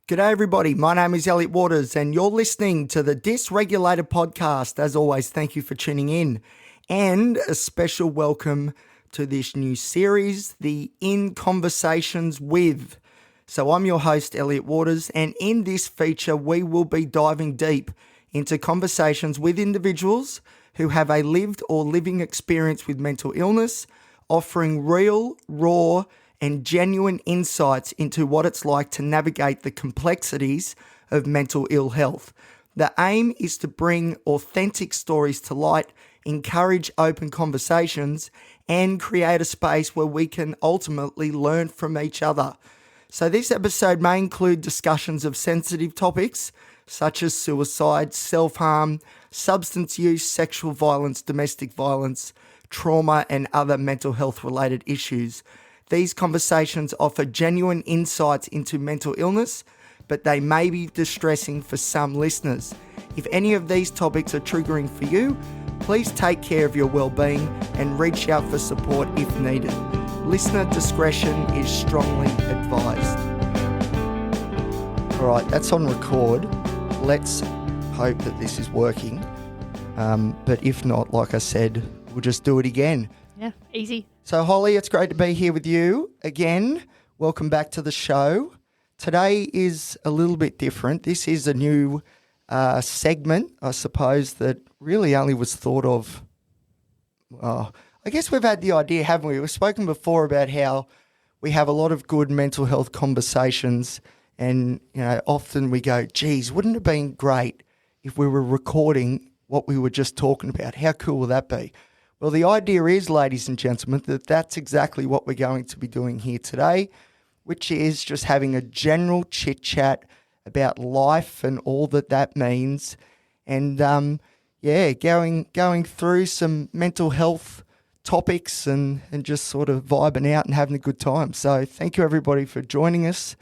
G'day everybody, my name is Elliot Waters and you're listening to the Dysregulated podcast. As always, thank you for tuning in and a special welcome to this new series, the In Conversations With. So I'm your host, Elliot Waters, and in this feature we will be diving deep into conversations with individuals who have a lived or living experience with mental illness, offering real, raw, and genuine insights into what it's like to navigate the complexities of mental ill health. The aim is to bring authentic stories to light, encourage open conversations, and create a space where we can ultimately learn from each other. So this episode may include discussions of sensitive topics such as suicide, self-harm, substance use, sexual violence, domestic violence, trauma, and other mental health related issues. These conversations offer genuine insights into mental illness, but they may be distressing for some listeners. If any of these topics are triggering for you, please take care of your well-being and reach out for support if needed. Listener discretion is strongly advised. All right, that's on record. Let's hope that this is working. But if not, like I said, we'll just do it again. Yeah, easy. So, Holly, it's great to be here with you again. Welcome back to the show. Today is a little bit different. This is a new segment, I suppose, that really only was thought of. I guess we've had the idea, haven't we? We've spoken before about how we have a lot of good mental health conversations, and often we go, geez, wouldn't it have been great if we were recording what we were just talking about? How cool would that be? Well, the idea is, ladies and gentlemen, that that's exactly what we're going to be doing here today, which is just having a general chit-chat about life and all that means, and going through some mental health topics and just sort of vibing out and having a good time. So thank you, everybody, for joining us.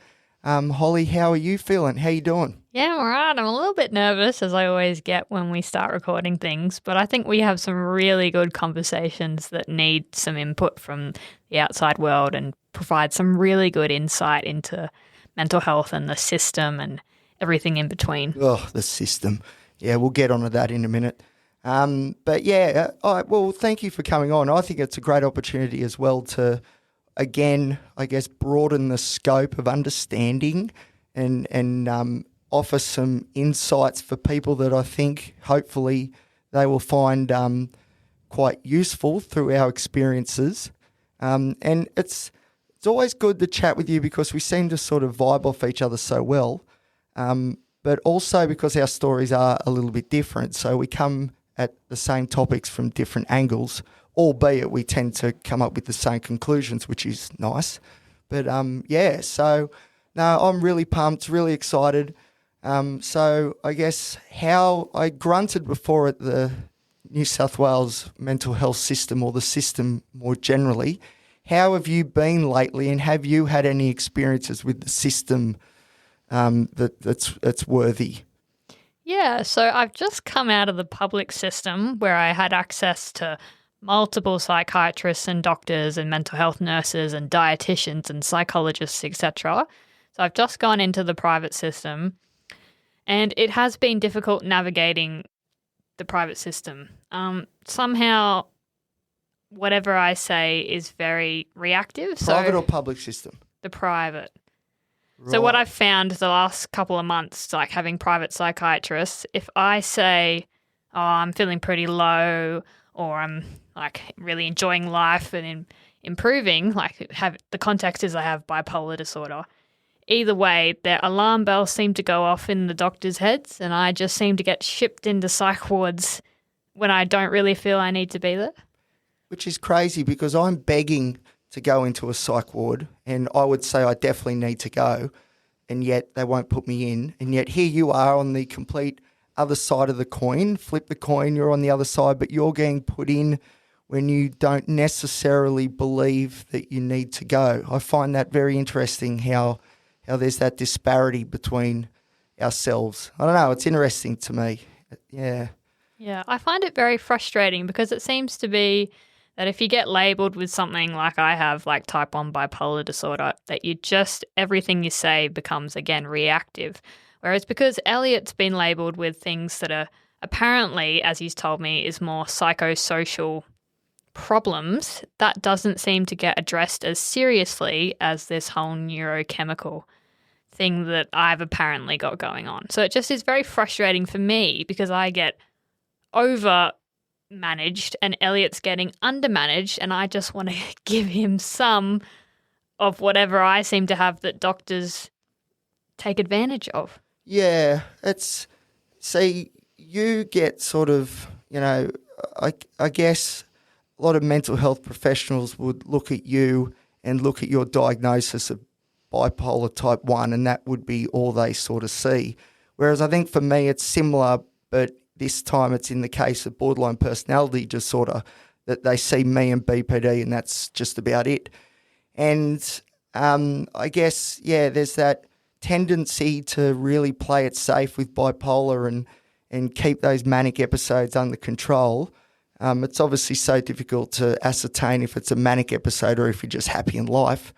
Holly, how are you feeling? How you doing? Yeah, I'm all right. I'm a little bit nervous, as I always get when we start recording things, but I think we have some really good conversations that need some input from the outside world and provide some really good insight into mental health and the system and everything in between. Oh, the system. Yeah, we'll get onto that in a minute. But yeah, all right, well, thank you for coming on. I think it's a great opportunity as well to, again, I guess, broaden the scope of understanding and offer some insights for people that I think hopefully they will find quite useful through our experiences. And it's always good to chat with you because we seem to sort of vibe off each other so well, but also because our stories are a little bit different. So we come at the same topics from different angles, albeit we tend to come up with the same conclusions, which is nice. But so no, I'm really pumped, really excited. So I guess how I grunted before at the New South Wales mental health system, or the system more generally. How have you been lately, and have you had any experiences with the system that's worthy? Yeah, so I've just come out of the public system where I had access to multiple psychiatrists and doctors and mental health nurses and dietitians and psychologists, etc. So I've just gone into the private system, and it has been difficult navigating the private system. Somehow, whatever I say is very reactive. Private or public system? The private. Right. So what I've found the last couple of months, like having private psychiatrists, if I say, oh, I'm feeling pretty low, or I'm like really enjoying life and improving, like the context is I have bipolar disorder. Either way, their alarm bells seem to go off in the doctors' heads, and I just seem to get shipped into psych wards when I don't really feel I need to be there. Which is crazy because I'm begging to go into a psych ward, and I would say I definitely need to go, and yet they won't put me in. And yet here you are on the complete other side of the coin. Flip the coin, you're on the other side, but you're getting put in when you don't necessarily believe that you need to go. I find that very interesting, how there's that disparity between ourselves. I don't know, it's interesting to me. Yeah. Yeah, I find it very frustrating because it seems to be that if you get labelled with something like I have, like type 1 bipolar disorder, that everything you say becomes, again, reactive. Whereas because Elliot's been labelled with things that are apparently, as he's told me, is more psychosocial problems, that doesn't seem to get addressed as seriously as this whole neurochemical thing that I've apparently got going on. So it just is very frustrating for me because I get over managed and Elliot's getting undermanaged, and I just want to give him some of whatever I seem to have that doctors take advantage of. Yeah, see, you get sort of, I guess a lot of mental health professionals would look at you and look at your diagnosis of bipolar type 1, and that would be all they sort of see. Whereas I think for me it's similar, but this time it's in the case of borderline personality disorder that they see me and BPD and that's just about it. And I guess, there's that tendency to really play it safe with bipolar and keep those manic episodes under control. It's obviously so difficult to ascertain if it's a manic episode or if you're just happy in life.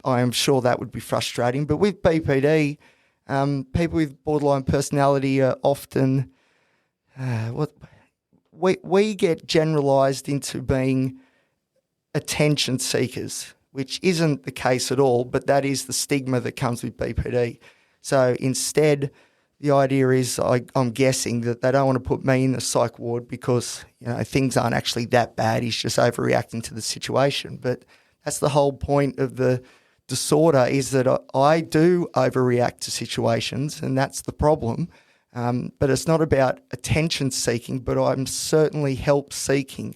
I am sure that would be frustrating. But with BPD, people with borderline personality are often we get generalised into being attention seekers, which isn't the case at all, but that is the stigma that comes with BPD. So instead, the idea is, I'm guessing, that they don't want to put me in the psych ward because things aren't actually that bad. He's just overreacting to the situation. But that's the whole point of the disorder, is that I do overreact to situations, and that's the problem. But it's not about attention seeking, but I'm certainly help seeking.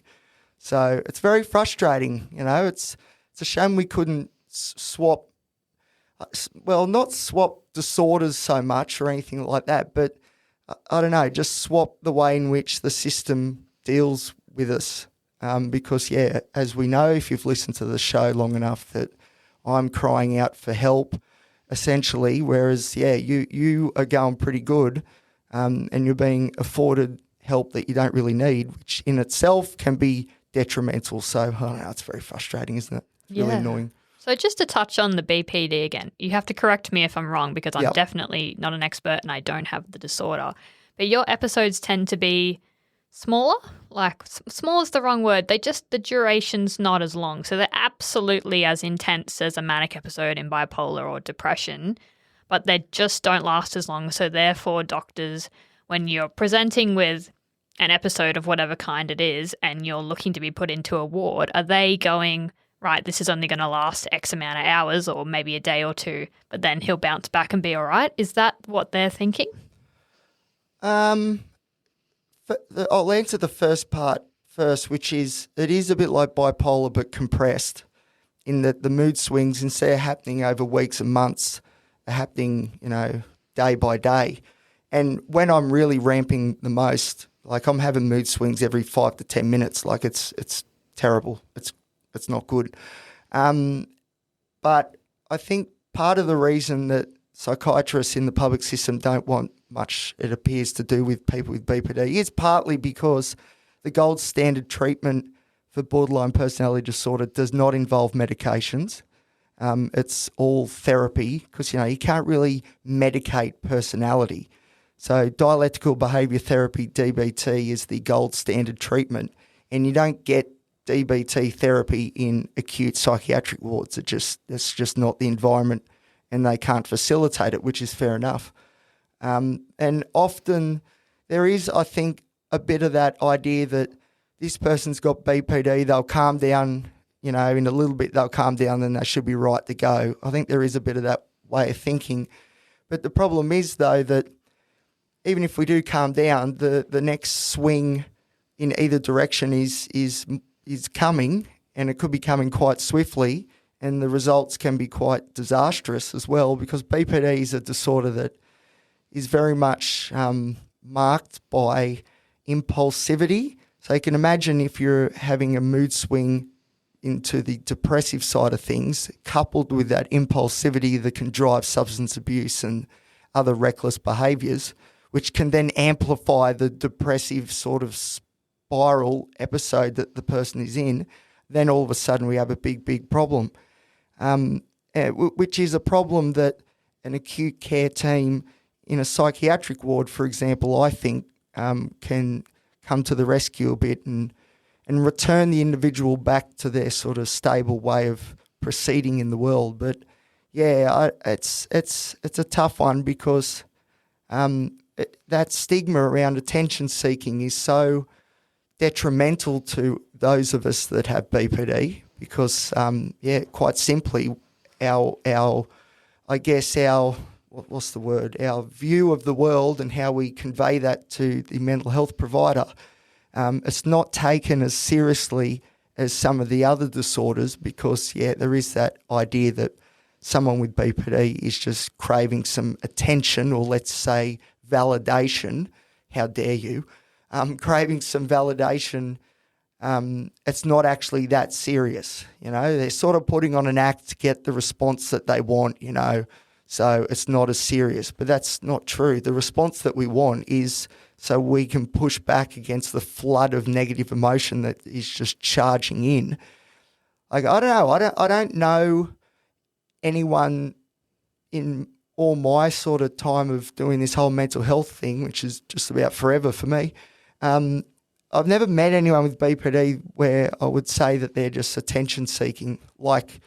So it's very frustrating. It's a shame we couldn't swap. Well, not swap disorders so much or anything like that, but I don't know, just swap the way in which the system deals with us. Because, as we know, if you've listened to the show long enough, that I'm crying out for help, essentially, whereas, you are going pretty good and you're being afforded help that you don't really need, which in itself can be detrimental. So, I don't know, it's very frustrating, isn't it? It's really annoying. So just to touch on the BPD again, you have to correct me if I'm wrong because I'm definitely not an expert and I don't have the disorder. But your episodes tend to be smaller. Like, small is the wrong word. The duration's not as long. So they're absolutely as intense as a manic episode in bipolar or depression, but they just don't last as long. So therefore, doctors, when you're presenting with an episode of whatever kind it is and you're looking to be put into a ward, are they going, right, this is only going to last X amount of hours or maybe a day or two, but then he'll bounce back and be all right? Is that what they're thinking? I'll answer the first part first, which is it is a bit like bipolar but compressed, in that the mood swings, instead of happening over weeks and months, are happening, day by day. And when I'm really ramping the most, like I'm having mood swings every 5 to 10 minutes, like it's terrible. It's not good. But I think part of the reason that psychiatrists in the public system don't want much, it appears, to do with people with BPD is partly because the gold standard treatment for borderline personality disorder does not involve medications. It's all therapy because, you can't really medicate personality. So dialectical behaviour therapy, DBT, is the gold standard treatment, and you don't get DBT therapy in acute psychiatric wards. It's just not the environment, and they can't facilitate it, which is fair enough. And often there is, I think, a bit of that idea that this person's got BPD, they'll calm down, in a little bit they'll calm down and they should be right to go. I think there is a bit of that way of thinking. But the problem is, though, that even if we do calm down, the next swing in either direction is coming, and it could be coming quite swiftly, and the results can be quite disastrous as well, because BPD is a disorder that is very much marked by impulsivity. So you can imagine if you're having a mood swing into the depressive side of things, coupled with that impulsivity that can drive substance abuse and other reckless behaviours, which can then amplify the depressive sort of spiral episode that the person is in, then all of a sudden we have a big problem, which is a problem that an acute care team in a psychiatric ward, for example, I think can come to the rescue a bit and return the individual back to their sort of stable way of proceeding in the world. But yeah, it's a tough one because that stigma around attention seeking is so detrimental to those of us that have BPD because, quite simply, our view of the world and how we convey that to the mental health provider, it's not taken as seriously as some of the other disorders because, there is that idea that someone with BPD is just craving some attention or, let's say, validation. How dare you? Craving some validation. It's not actually that serious. They're sort of putting on an act to get the response that they want, so it's not as serious. But that's not true. The response that we want is so we can push back against the flood of negative emotion that is just charging in. Like, I don't know. I don't know anyone in all my sort of time of doing this whole mental health thing, which is just about forever for me. I've never met anyone with BPD where I would say that they're just attention seeking, like,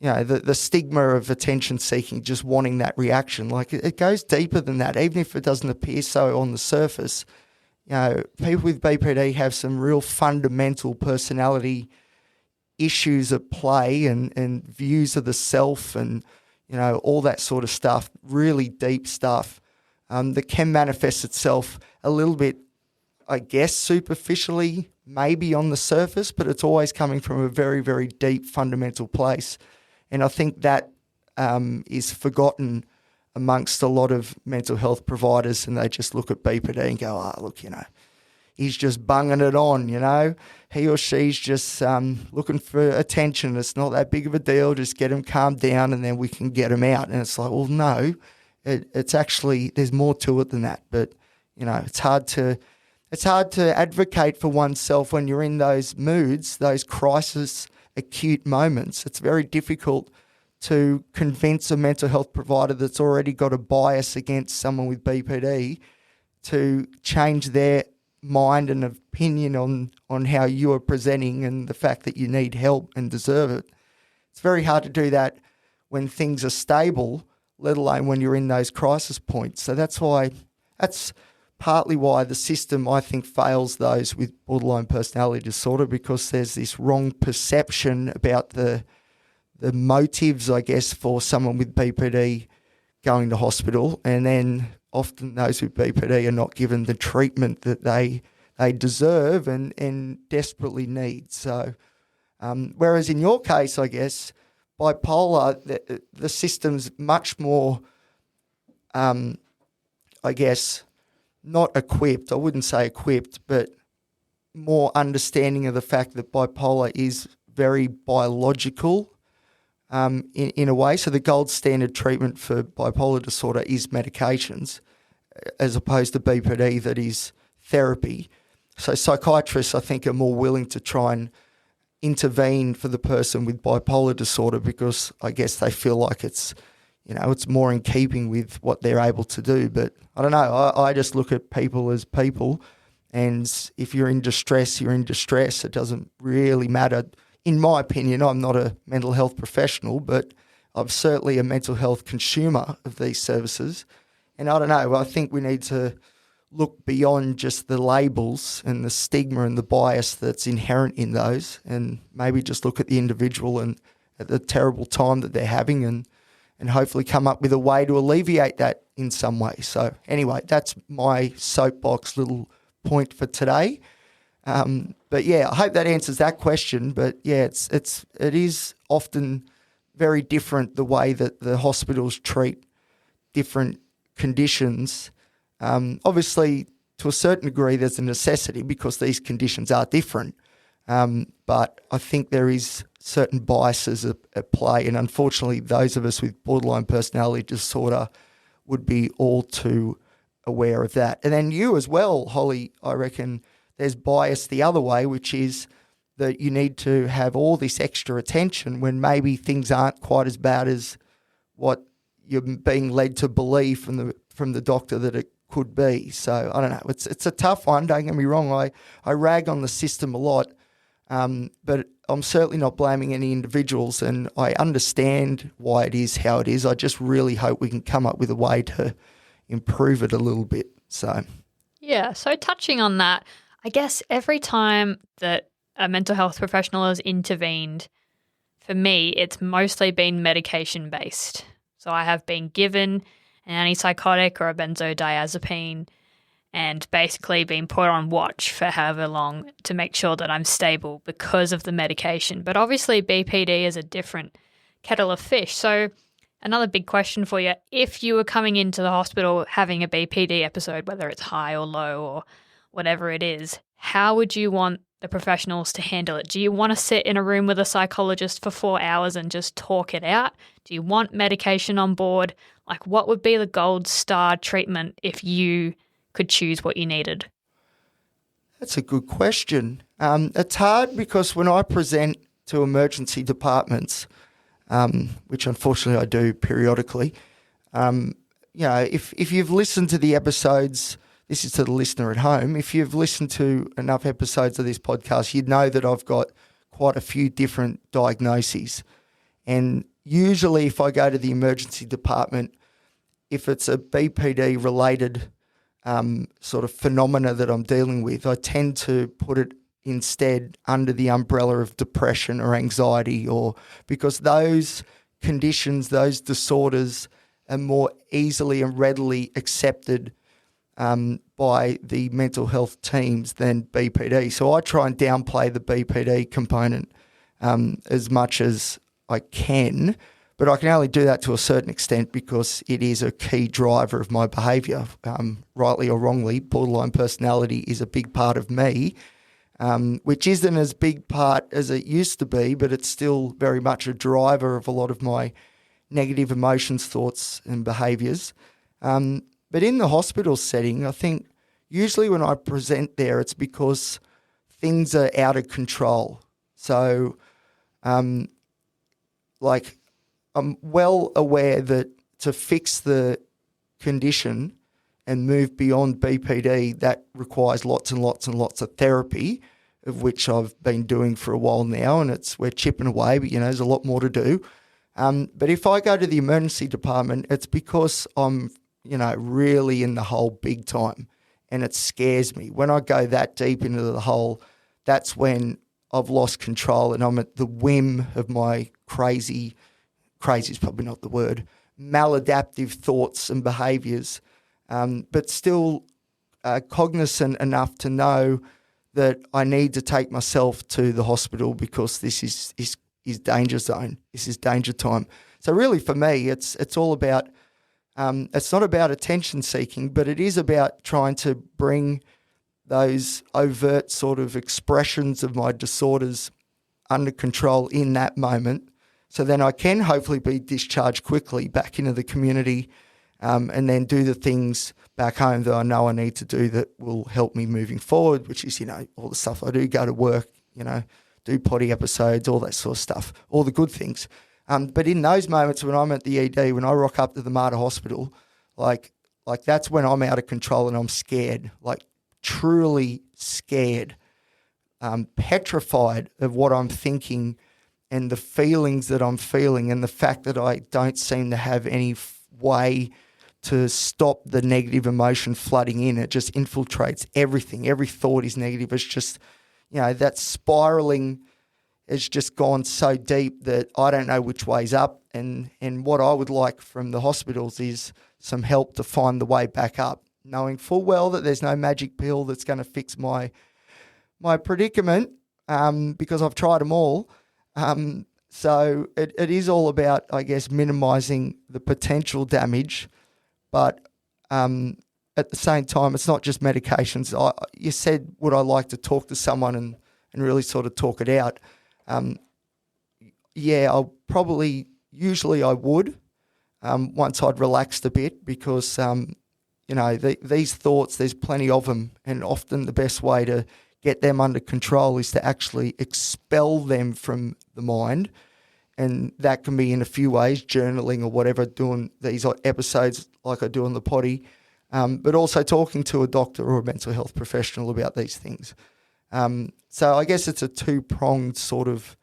the stigma of attention seeking, just wanting that reaction. Like, it goes deeper than that, even if it doesn't appear so on the surface. People with BPD have some real fundamental personality issues at play and views of the self and, all that sort of stuff, really deep stuff that can manifest itself a little bit, I guess, superficially, maybe on the surface, but it's always coming from a very, very deep fundamental place. And I think that is forgotten amongst a lot of mental health providers, and they just look at BPD and go, look, he's just bunging it on, He or she's just looking for attention. It's not that big of a deal. Just get him calmed down and then we can get him out. And it's like, well, no, it's actually, there's more to it than that. But, it's hard to advocate for oneself when you're in those moods, those crisis acute moments. It's very difficult to convince a mental health provider that's already got a bias against someone with BPD to change their mind and opinion on how you are presenting and the fact that you need help and deserve it. It's very hard to do that when things are stable, let alone when you're in those crisis points. So that's partly why the system, I think, fails those with borderline personality disorder, because there's this wrong perception about the motives, I guess, for someone with BPD going to hospital, and then often those with BPD are not given the treatment that they deserve and desperately need. So, whereas in your case, I guess, bipolar, the system's much more, I guess, not equipped, I wouldn't say equipped, but more understanding of the fact that bipolar is very biological in a way. So the gold standard treatment for bipolar disorder is medications, as opposed to BPD that is therapy. So psychiatrists, I think, are more willing to try and intervene for the person with bipolar disorder because I guess they feel like it's more in keeping with what they're able to do. But I don't know, I just look at people as people, and if you're in distress, you're in distress. It doesn't really matter. In my opinion, I'm not a mental health professional, but I'm certainly a mental health consumer of these services. And I don't know, I think we need to look beyond just the labels and the stigma and the bias that's inherent in those, and maybe just look at the individual and at the terrible time that they're having and hopefully come up with a way to alleviate that in some way. So anyway, that's my soapbox little point for today. But yeah, I hope that answers that question. But yeah, it is often very different the way that the hospitals treat different conditions. Obviously, to a certain degree, there's a necessity because these conditions are different. But I think there is certain biases at play, and unfortunately, those of us with borderline personality disorder would be all too aware of that. And then you as well, Holly, I reckon there's bias the other way, which is that you need to have all this extra attention when maybe things aren't quite as bad as what you're being led to believe from the doctor that it could be. So I don't know. It's a tough one. Don't get me wrong. I rag on the system a lot, but I'm certainly not blaming any individuals, and I understand why it is how it is. I just really hope we can come up with a way to improve it a little bit. So Yeah, so touching on that, I guess every time that a mental health professional has intervened, for me, it's mostly been medication based. So I have been given an antipsychotic or a benzodiazepine and basically been put on watch for however long to make sure that I'm stable because of the medication. But obviously BPD is a different kettle of fish. So another big question for you, if you were coming into the hospital having a BPD episode, whether it's high or low or whatever it is, how would you want the professionals to handle it? Do you want to sit in a room with a psychologist for 4 hours and just talk it out? Do you want medication on board? Like, what would be the gold star treatment if you could choose what you needed? that's a good question. It's hard because when I present to emergency departments, which unfortunately I do periodically, if you've listened to the episodes, this is to the listener at home, if you've listened to enough episodes of this podcast, you'd know that I've got quite a few different diagnoses. And usually if I go to the emergency department, if it's a BPD related sort of phenomena that I'm dealing with, I tend to put it instead under the umbrella of depression or anxiety, or because those conditions, those disorders are more easily and readily accepted by the mental health teams than BPD. So I try and downplay the BPD component as much as I can, but I can only do that to a certain extent because it is a key driver of my behaviour. Rightly or wrongly, borderline personality is a big part of me, which isn't as big part as it used to be, but it's still very much a driver of a lot of my negative emotions, thoughts and behaviours. But in the hospital setting, I think usually when I present there, it's because things are out of control. So, I'm well aware that to fix the condition and move beyond BPD, that requires lots and lots and lots of therapy, of which I've been doing for a while now, and we're chipping away, but there's a lot more to do. But if I go to the emergency department, it's because I'm really in the hole big time, and it scares me. When I go that deep into the hole, that's when I've lost control and I'm at the whim of my crazy is probably not the word, maladaptive thoughts and behaviours, but still cognizant enough to know that I need to take myself to the hospital because this is danger zone. This is danger time. So really for me, it's all about, it's not about attention seeking, but it is about trying to bring those overt sort of expressions of my disorders under control in that moment, so then I can hopefully be discharged quickly back into the community, and then do the things back home that I know I need to do that will help me moving forward, which is, all the stuff I do, go to work, do potty episodes, all that sort of stuff, all the good things. But in those moments when I'm at the ED, when I rock up to the Mater Hospital, like that's when I'm out of control and I'm scared, like truly scared, petrified of what I'm thinking and the feelings that I'm feeling, and the fact that I don't seem to have any way to stop the negative emotion flooding in. It just infiltrates everything. Every thought is negative. It's just, that spiraling has just gone so deep that I don't know which way's up. And what I would like from the hospitals is some help to find the way back up, knowing full well that there's no magic pill that's going to fix my predicament, because I've tried them all. So it is all about, I guess, minimising the potential damage, but at the same time, it's not just medications. You said, would I like to talk to someone and really sort of talk it out? I'll probably, usually I would, once I'd relaxed a bit, because, these thoughts, there's plenty of them, and often the best way to get them under control is to actually expel them from the mind. And that can be in a few ways, journaling or whatever, doing these episodes like I do on the potty, but also talking to a doctor or a mental health professional about these things. So I guess it's a two-pronged sort of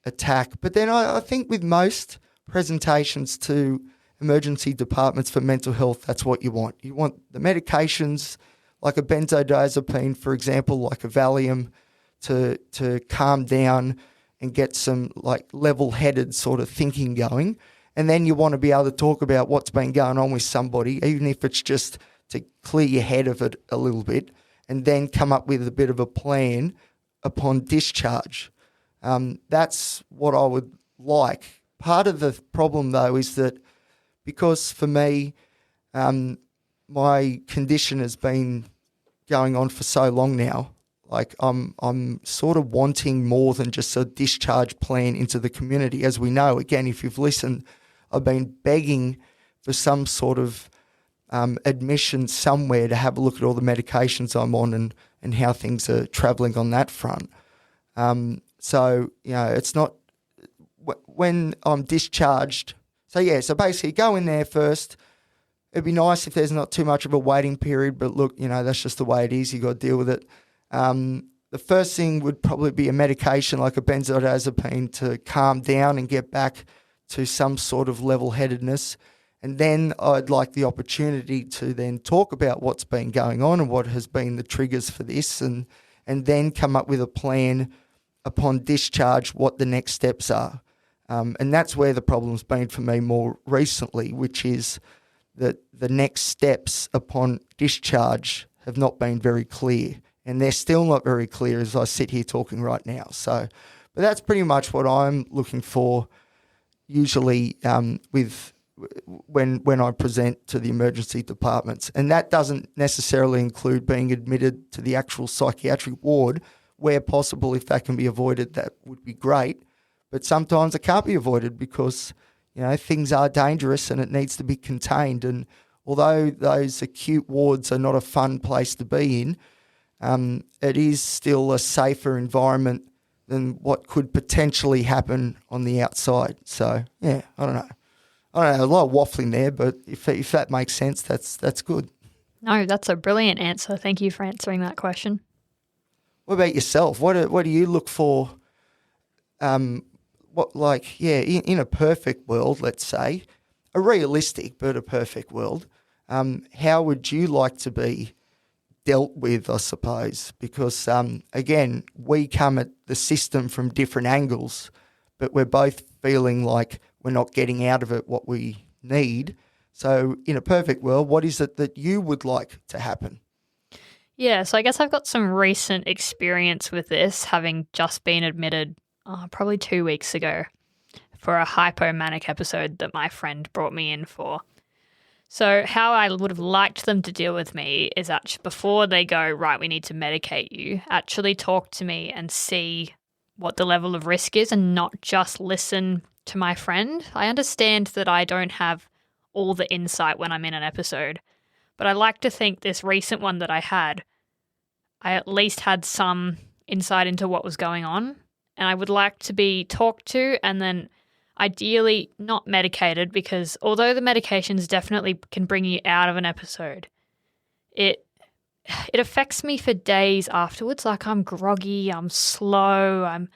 attack. But then I think with most presentations to emergency departments for mental health, that's what you want. You want the medications like a benzodiazepine, for example, like a Valium, to calm down and get some like level-headed sort of thinking going. And then you want to be able to talk about what's been going on with somebody, even if it's just to clear your head of it a little bit, and then come up with a bit of a plan upon discharge. That's what I would like. Part of the problem, though, is that because for me, my condition has been going on for so long now, like I'm sort of wanting more than just a discharge plan into the community. As we know, again, if you've listened, I've been begging for some sort of admission somewhere to have a look at all the medications I'm on and how things are travelling on that front. So, it's not when I'm discharged. So basically go in there first. It'd be nice if there's not too much of a waiting period, but look, that's just the way it is. You got to deal with it. The first thing would probably be a medication like a benzodiazepine to calm down and get back to some sort of level-headedness. And then I'd like the opportunity to then talk about what's been going on and what has been the triggers for this, and then come up with a plan upon discharge what the next steps are. And that's where the problem's been for me more recently, which is that the next steps upon discharge have not been very clear. And they're still not very clear as I sit here talking right now. So, but that's pretty much what I'm looking for usually with when I present to the emergency departments. And that doesn't necessarily include being admitted to the actual psychiatric ward. Where possible, if that can be avoided, that would be great. But sometimes it can't be avoided because, things are dangerous and it needs to be contained. And although those acute wards are not a fun place to be in, it is still a safer environment than what could potentially happen on the outside. So, yeah, I don't know, a lot of waffling there, but if that makes sense, that's good. No, that's a brilliant answer. Thank you for answering that question. What about yourself? What do you look for? In a perfect world, let's say, a realistic but a perfect world, how would you like to be dealt with, I suppose? Because, again, we come at the system from different angles, but we're both feeling like we're not getting out of it what we need. So in a perfect world, what is it that you would like to happen? Yeah, so I guess I've got some recent experience with this, having just been admitted probably 2 weeks ago for a hypomanic episode that my friend brought me in for. So how I would have liked them to deal with me is actually before they go, right, we need to medicate you, actually talk to me and see what the level of risk is and not just listen to my friend. I understand that I don't have all the insight when I'm in an episode, but I like to think this recent one that I had, I at least had some insight into what was going on, and I would like to be talked to and then ideally not medicated, because although the medications definitely can bring you out of an episode, it affects me for days afterwards. Like I'm groggy, I'm slow, I'm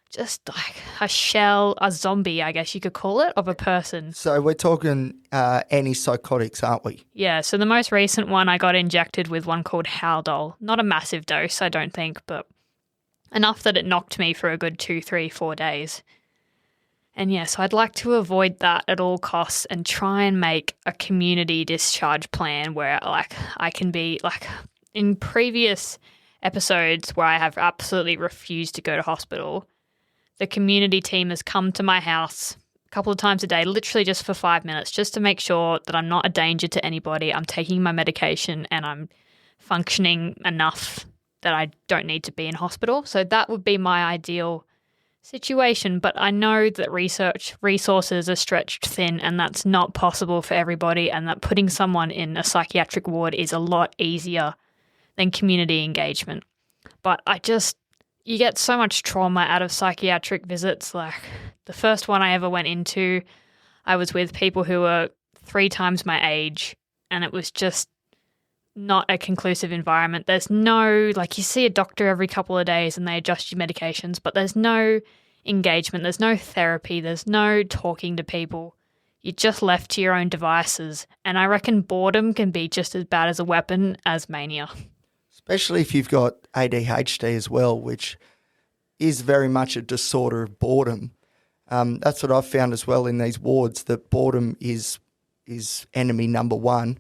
just like a zombie, I guess you could call it, of a person. So we're talking antipsychotics, aren't we? Yeah, so the most recent one I got injected with one called Haldol. Not a massive dose, I don't think, but enough that it knocked me for a good 2, 3, 4 days. And yeah, so I'd like to avoid that at all costs and try and make a community discharge plan where I can be in previous episodes where I have absolutely refused to go to hospital. The community team has come to my house a couple of times a day, literally just for 5 minutes, just to make sure that I'm not a danger to anybody. I'm taking my medication and I'm functioning enough that I don't need to be in hospital. So that would be my ideal situation. But I know that resources are stretched thin and that's not possible for everybody, and that putting someone in a psychiatric ward is a lot easier than community engagement. But you get so much trauma out of psychiatric visits. Like the first one I ever went into, I was with people who were 3 times my age, and it was just not a conclusive environment. There's no, like, you see a doctor every couple of days and they adjust your medications, but there's no engagement, there's no therapy, there's no talking to people. You're just left to your own devices. And I reckon boredom can be just as bad as a weapon as mania. Especially if you've got ADHD as well, which is very much a disorder of boredom. That's what I've found as well in these wards, that boredom is enemy number one.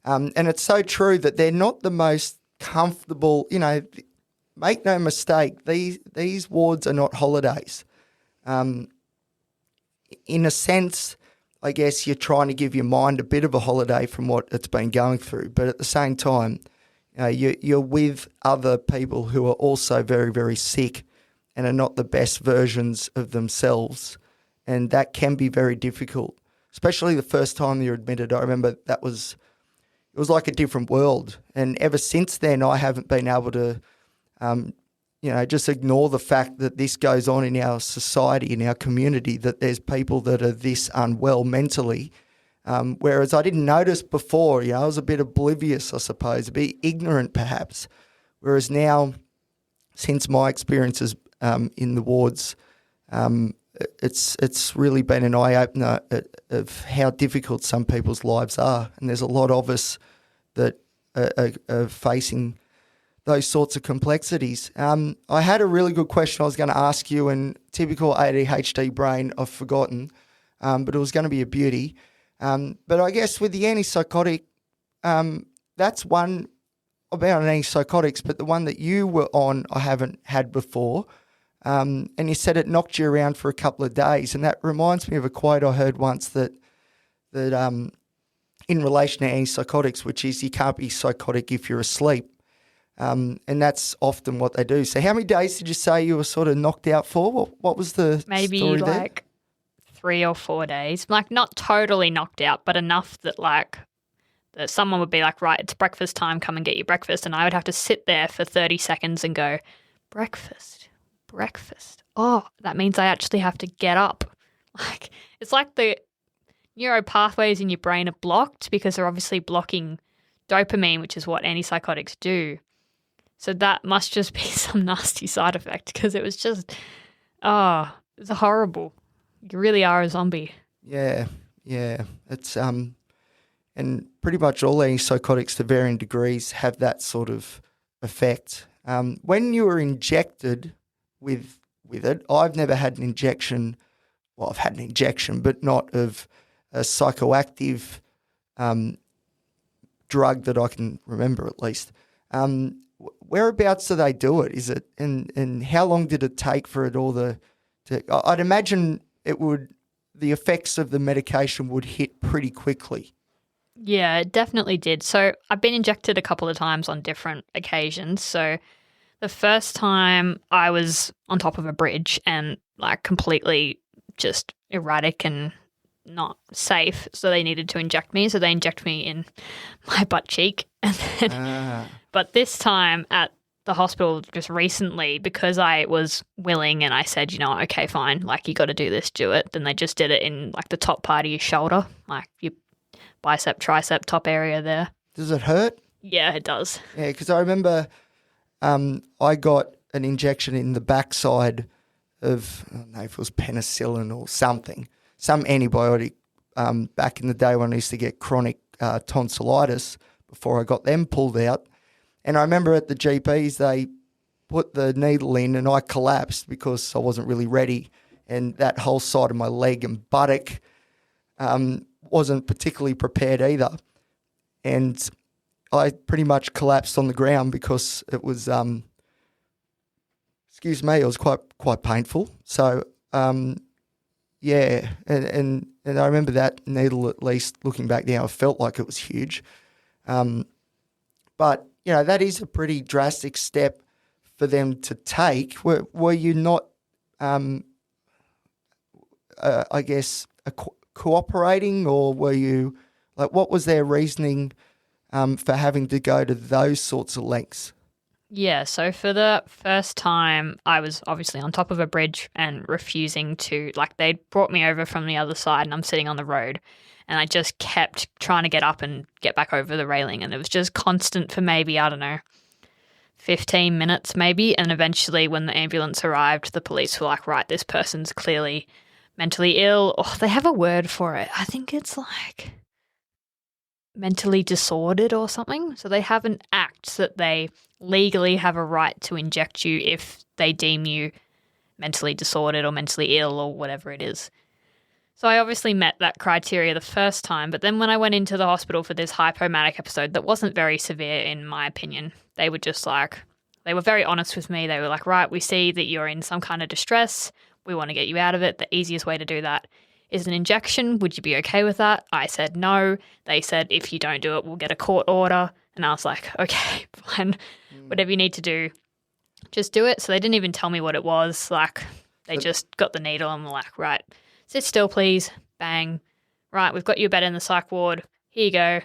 And it's so true that they're not the most comfortable, make no mistake, these wards are not holidays. In a sense, I guess you're trying to give your mind a bit of a holiday from what it's been going through. But at the same time, you're with other people who are also very, very sick and are not the best versions of themselves. And that can be very difficult, especially the first time you're admitted. I remember it was like a different world. And ever since then, I haven't been able to, just ignore the fact that this goes on in our society, in our community, that there's people that are this unwell mentally. Whereas I didn't notice before, I was a bit oblivious, I suppose, a bit ignorant perhaps. Whereas now, since my experiences in the wards, it's really been an eye-opener of how difficult some people's lives are. And there's a lot of us that are facing those sorts of complexities. I had a really good question I was going to ask you, and typical ADHD brain, I've forgotten, but it was going to be a beauty. But I guess with the antipsychotic, that's one about antipsychotics, but the one that you were on I haven't had before. And you said it knocked you around for a couple of days, and that reminds me of a quote I heard once that in relation to antipsychotics, which is you can't be psychotic if you're asleep. And that's often what they do. So how many days did you say you were sort of knocked out for? What was the Maybe story there? like 3 or 4 days. Like not totally knocked out, but enough that that someone would be like, right, it's breakfast time, come and get your breakfast. And I would have to sit there for 30 seconds and go, breakfast. Oh, that means I actually have to get up. Like it's like the neuro pathways in your brain are blocked because they're obviously blocking dopamine, which is what antipsychotics do. So that must just be some nasty side effect because it was just, it's horrible. You really are a zombie. Yeah. It's and pretty much all antipsychotics to varying degrees have that sort of effect. When you were injected with it, I've never had an injection. Well, I've had an injection, but not of a psychoactive drug that I can remember at least. Whereabouts do they do it? Is it and how long did it take for it all I'd imagine the effects of the medication would hit pretty quickly. Yeah, it definitely did. So I've been injected a couple of times on different occasions. So the first time I was on top of a bridge and like completely just erratic and not safe. So they needed to inject me. So they inject me in my butt cheek. And then, but this time at the hospital just recently, because I was willing and I said, okay, fine, like you got to do this, do it. Then they just did it in like the top part of your shoulder, like your bicep, tricep, top area there. Does it hurt? Yeah, it does. Yeah, because I remember I got an injection in the backside of, I don't know if it was penicillin or something, some antibiotic back in the day when I used to get chronic tonsillitis before I got them pulled out. And I remember at the GPs, they put the needle in and I collapsed because I wasn't really ready. And that whole side of my leg and buttock wasn't particularly prepared either. And I pretty much collapsed on the ground because it was, it was quite painful. So, yeah, and I remember that needle, at least looking back now, I felt like it was huge. But, that is a pretty drastic step for them to take. Were you not, I guess, cooperating, or were you, like, what was their reasoning for having to go to those sorts of lengths? Yeah, so for the first time, I was obviously on top of a bridge and refusing to, like, they'd brought me over from the other side and I'm sitting on the road. And I just kept trying to get up and get back over the railing. And it was just constant for maybe, I don't know, 15 minutes maybe. And eventually, when the ambulance arrived, the police were like, right, this person's clearly mentally ill. Oh, they have a word for it. I think it's like mentally disordered or something. So they have an act that they legally have a right to inject you if they deem you mentally disordered or mentally ill or whatever it is. So I obviously met that criteria the first time, but then when I went into the hospital for this hypomanic episode that wasn't very severe in my opinion, they were just like, they were very honest with me. They were like, right, we see that you're in some kind of distress. We want to get you out of it. The easiest way to do that is an injection. Would you be okay with that? I said no. They said, if you don't do it, we'll get a court order. And I was like, okay, fine. Whatever you need to do, just do it. So they didn't even tell me what it was. Like, they just got the needle and were like, right, sit still, please. Bang. Right, we've got you a bed in the psych ward. Here you go.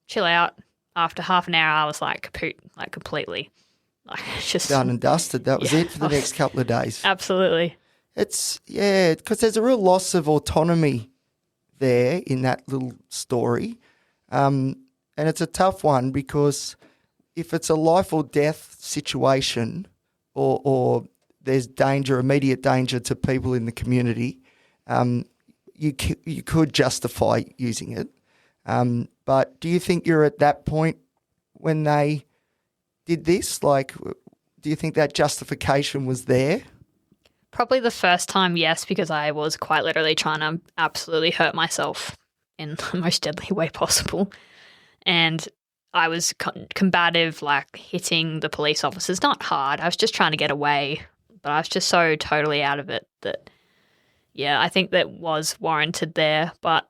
Chill out. After half an hour, I was like kaput, like completely. Like, just Done and dusted. That was it for the next couple of days. Absolutely. It's, yeah, because there's a real loss of autonomy there in that little story. And it's a tough one because if it's a life or death situation or there's danger, immediate danger to people in the community, you could justify using it. But do you think you're at that point when they did this? Like, do you think that justification was there? Probably the first time, yes, because I was quite literally trying to absolutely hurt myself in the most deadly way possible. And I was combative, like hitting the police officers. Not hard. I was just trying to get away. But I was just so totally out of it that, yeah, I think that was warranted there. But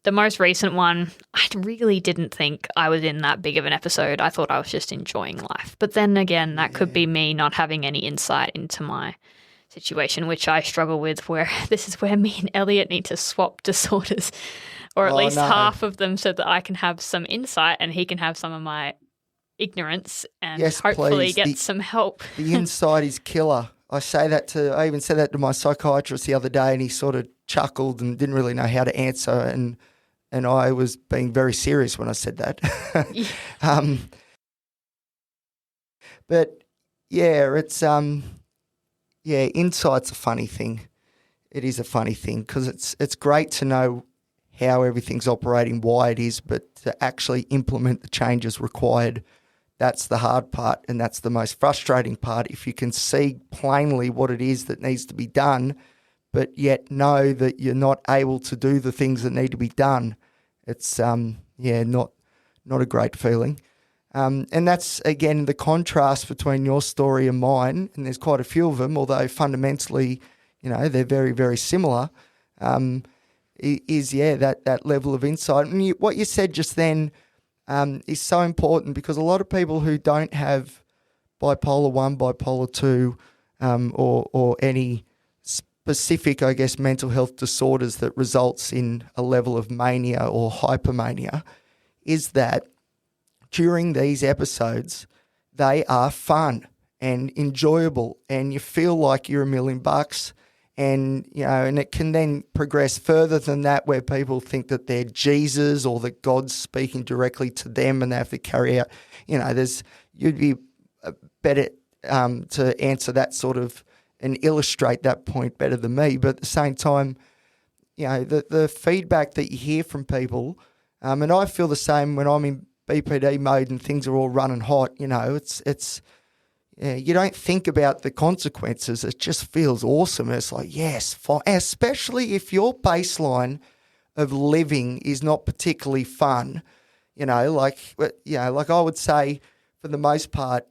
the most recent one, I really didn't think I was in that big of an episode. I thought I was just enjoying life. But then again, that could be me not having any insight into my situation, which I struggle with, where this is where me and Elliot need to swap disorders, or at least half of them, so that I can have some insight and he can have some of my ignorance and hopefully get some help. The insight is killer. I even said that to my psychiatrist the other day, and he sort of chuckled and didn't really know how to answer, and I was being very serious when I said that. But yeah, it's insight's a funny thing. It is a funny thing because it's great to know how everything's operating, why it is, but to actually implement the changes required, that's the hard part, and that's the most frustrating part. If you can see plainly what it is that needs to be done, but yet know that you're not able to do the things that need to be done, it's not a great feeling. And that's, again, the contrast between your story and mine, and there's quite a few of them, although fundamentally, they're very, very similar, is that level of insight. And what you said just then is so important, because a lot of people who don't have bipolar 1, bipolar 2, or any specific, I guess, mental health disorders that results in a level of mania or hypomania, is that during these episodes, they are fun and enjoyable, and you feel like you're $1,000,000, and it can then progress further than that, where people think that they're Jesus or that God's speaking directly to them and they have to carry out, you'd be better to answer that sort of and illustrate that point better than me. But at the same time, the feedback that you hear from people, and I feel the same when I'm in BPD mode and things are all running hot. It's you don't think about the consequences. It just feels awesome. It's like, yes, fine. Especially if your baseline of living is not particularly fun. Like I would say, for the most part,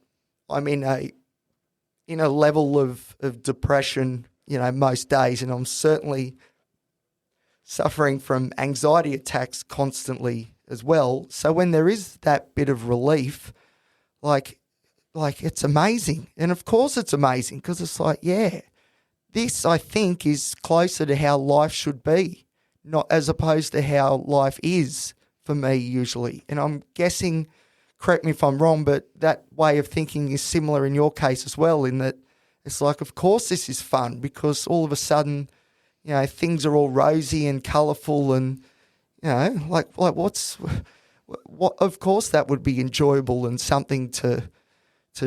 I'm in a level of depression, most days, and I'm certainly suffering from anxiety attacks constantly as well. So when there is that bit of relief, like it's amazing. And of course it's amazing, because it's like, yeah, this, I think, is closer to how life should be, not as opposed to how life is for me usually. And I'm guessing correct me if I'm wrong, but that way of thinking is similar in your case as well, in that it's like, of course this is fun because all of a sudden, things are all rosy and colourful and, like what, of course that would be enjoyable and something to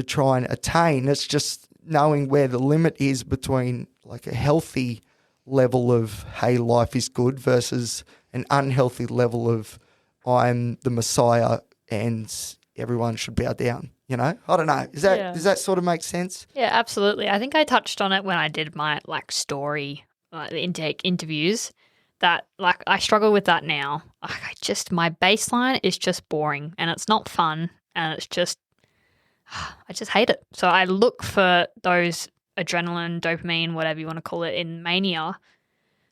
try and attain. It's just knowing where the limit is between like a healthy level of, hey, life is good versus an unhealthy level of I'm the Messiah and everyone should bow down. I don't know. Does that sort of make sense? Yeah, absolutely. I think I touched on it when I did my story intake interviews that I struggle with that now. My baseline is just boring and it's not fun and it's just I just hate it. So I look for those adrenaline, dopamine, whatever you want to call it, in mania.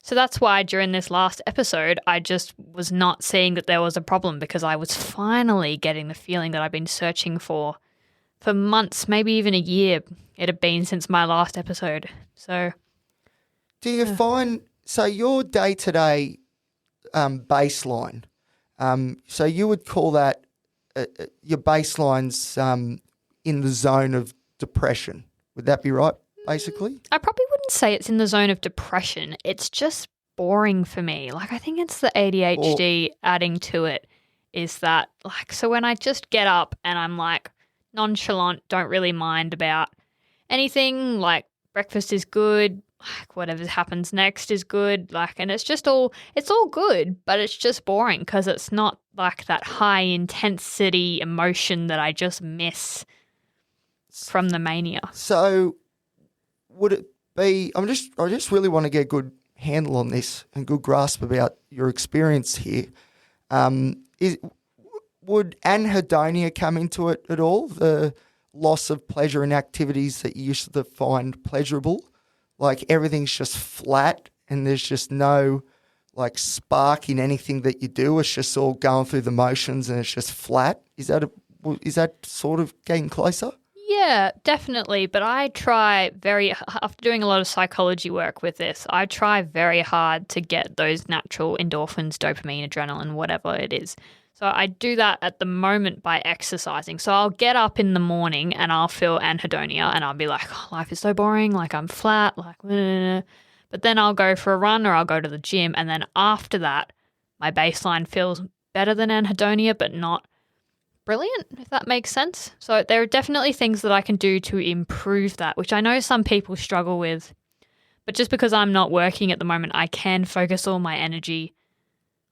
So that's why during this last episode, I just was not seeing that there was a problem because I was finally getting the feeling that I've been searching for months, maybe even a year. It had been since my last episode. So, do you find your day-to-day baseline? So you would call that your baseline's in the zone of depression. Would that be right? Basically, I probably wouldn't say it's in the zone of depression. It's just boring for me. I think it's the ADHD adding to it. Is that so when I just get up and I'm nonchalant, don't really mind about anything. Breakfast is good. Whatever happens next is good. And it's all good, but it's just boring because it's not that high intensity emotion that I just miss from the mania. So would it be, I just really want to get a good handle on this and good grasp about your experience here. Would anhedonia come into it at all? The loss of pleasure in activities that you used to find pleasurable? Everything's just flat and there's just no spark in anything that you do. It's just all going through the motions and it's just flat. Is that sort of getting closer? Yeah, definitely. But I try after doing a lot of psychology work with this, I try very hard to get those natural endorphins, dopamine, adrenaline, whatever it is. So I do that at the moment by exercising. So I'll get up in the morning and I'll feel anhedonia and I'll be like, oh, life is so boring, I'm flat, but then I'll go for a run or I'll go to the gym. And then after that, my baseline feels better than anhedonia, but not brilliant, if that makes sense. So there are definitely things that I can do to improve that, which I know some people struggle with. But just because I'm not working at the moment, I can focus all my energy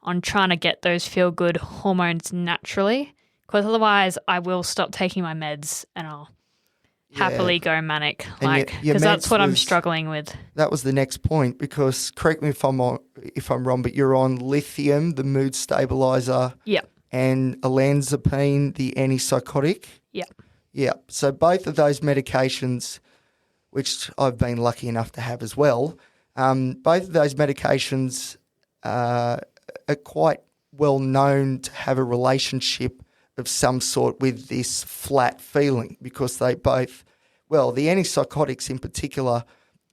on trying to get those feel-good hormones naturally, because otherwise I will stop taking my meds and I'll happily go manic, because that's what I'm struggling with. That was the next point, because correct me if I'm wrong, but you're on lithium, the mood stabilizer. Yep. And olanzapine, the antipsychotic. Yep. Yep. So both of those medications, which I've been lucky enough to have as well, both of those medications are quite well known to have a relationship of some sort with this flat feeling, because they both, the antipsychotics in particular,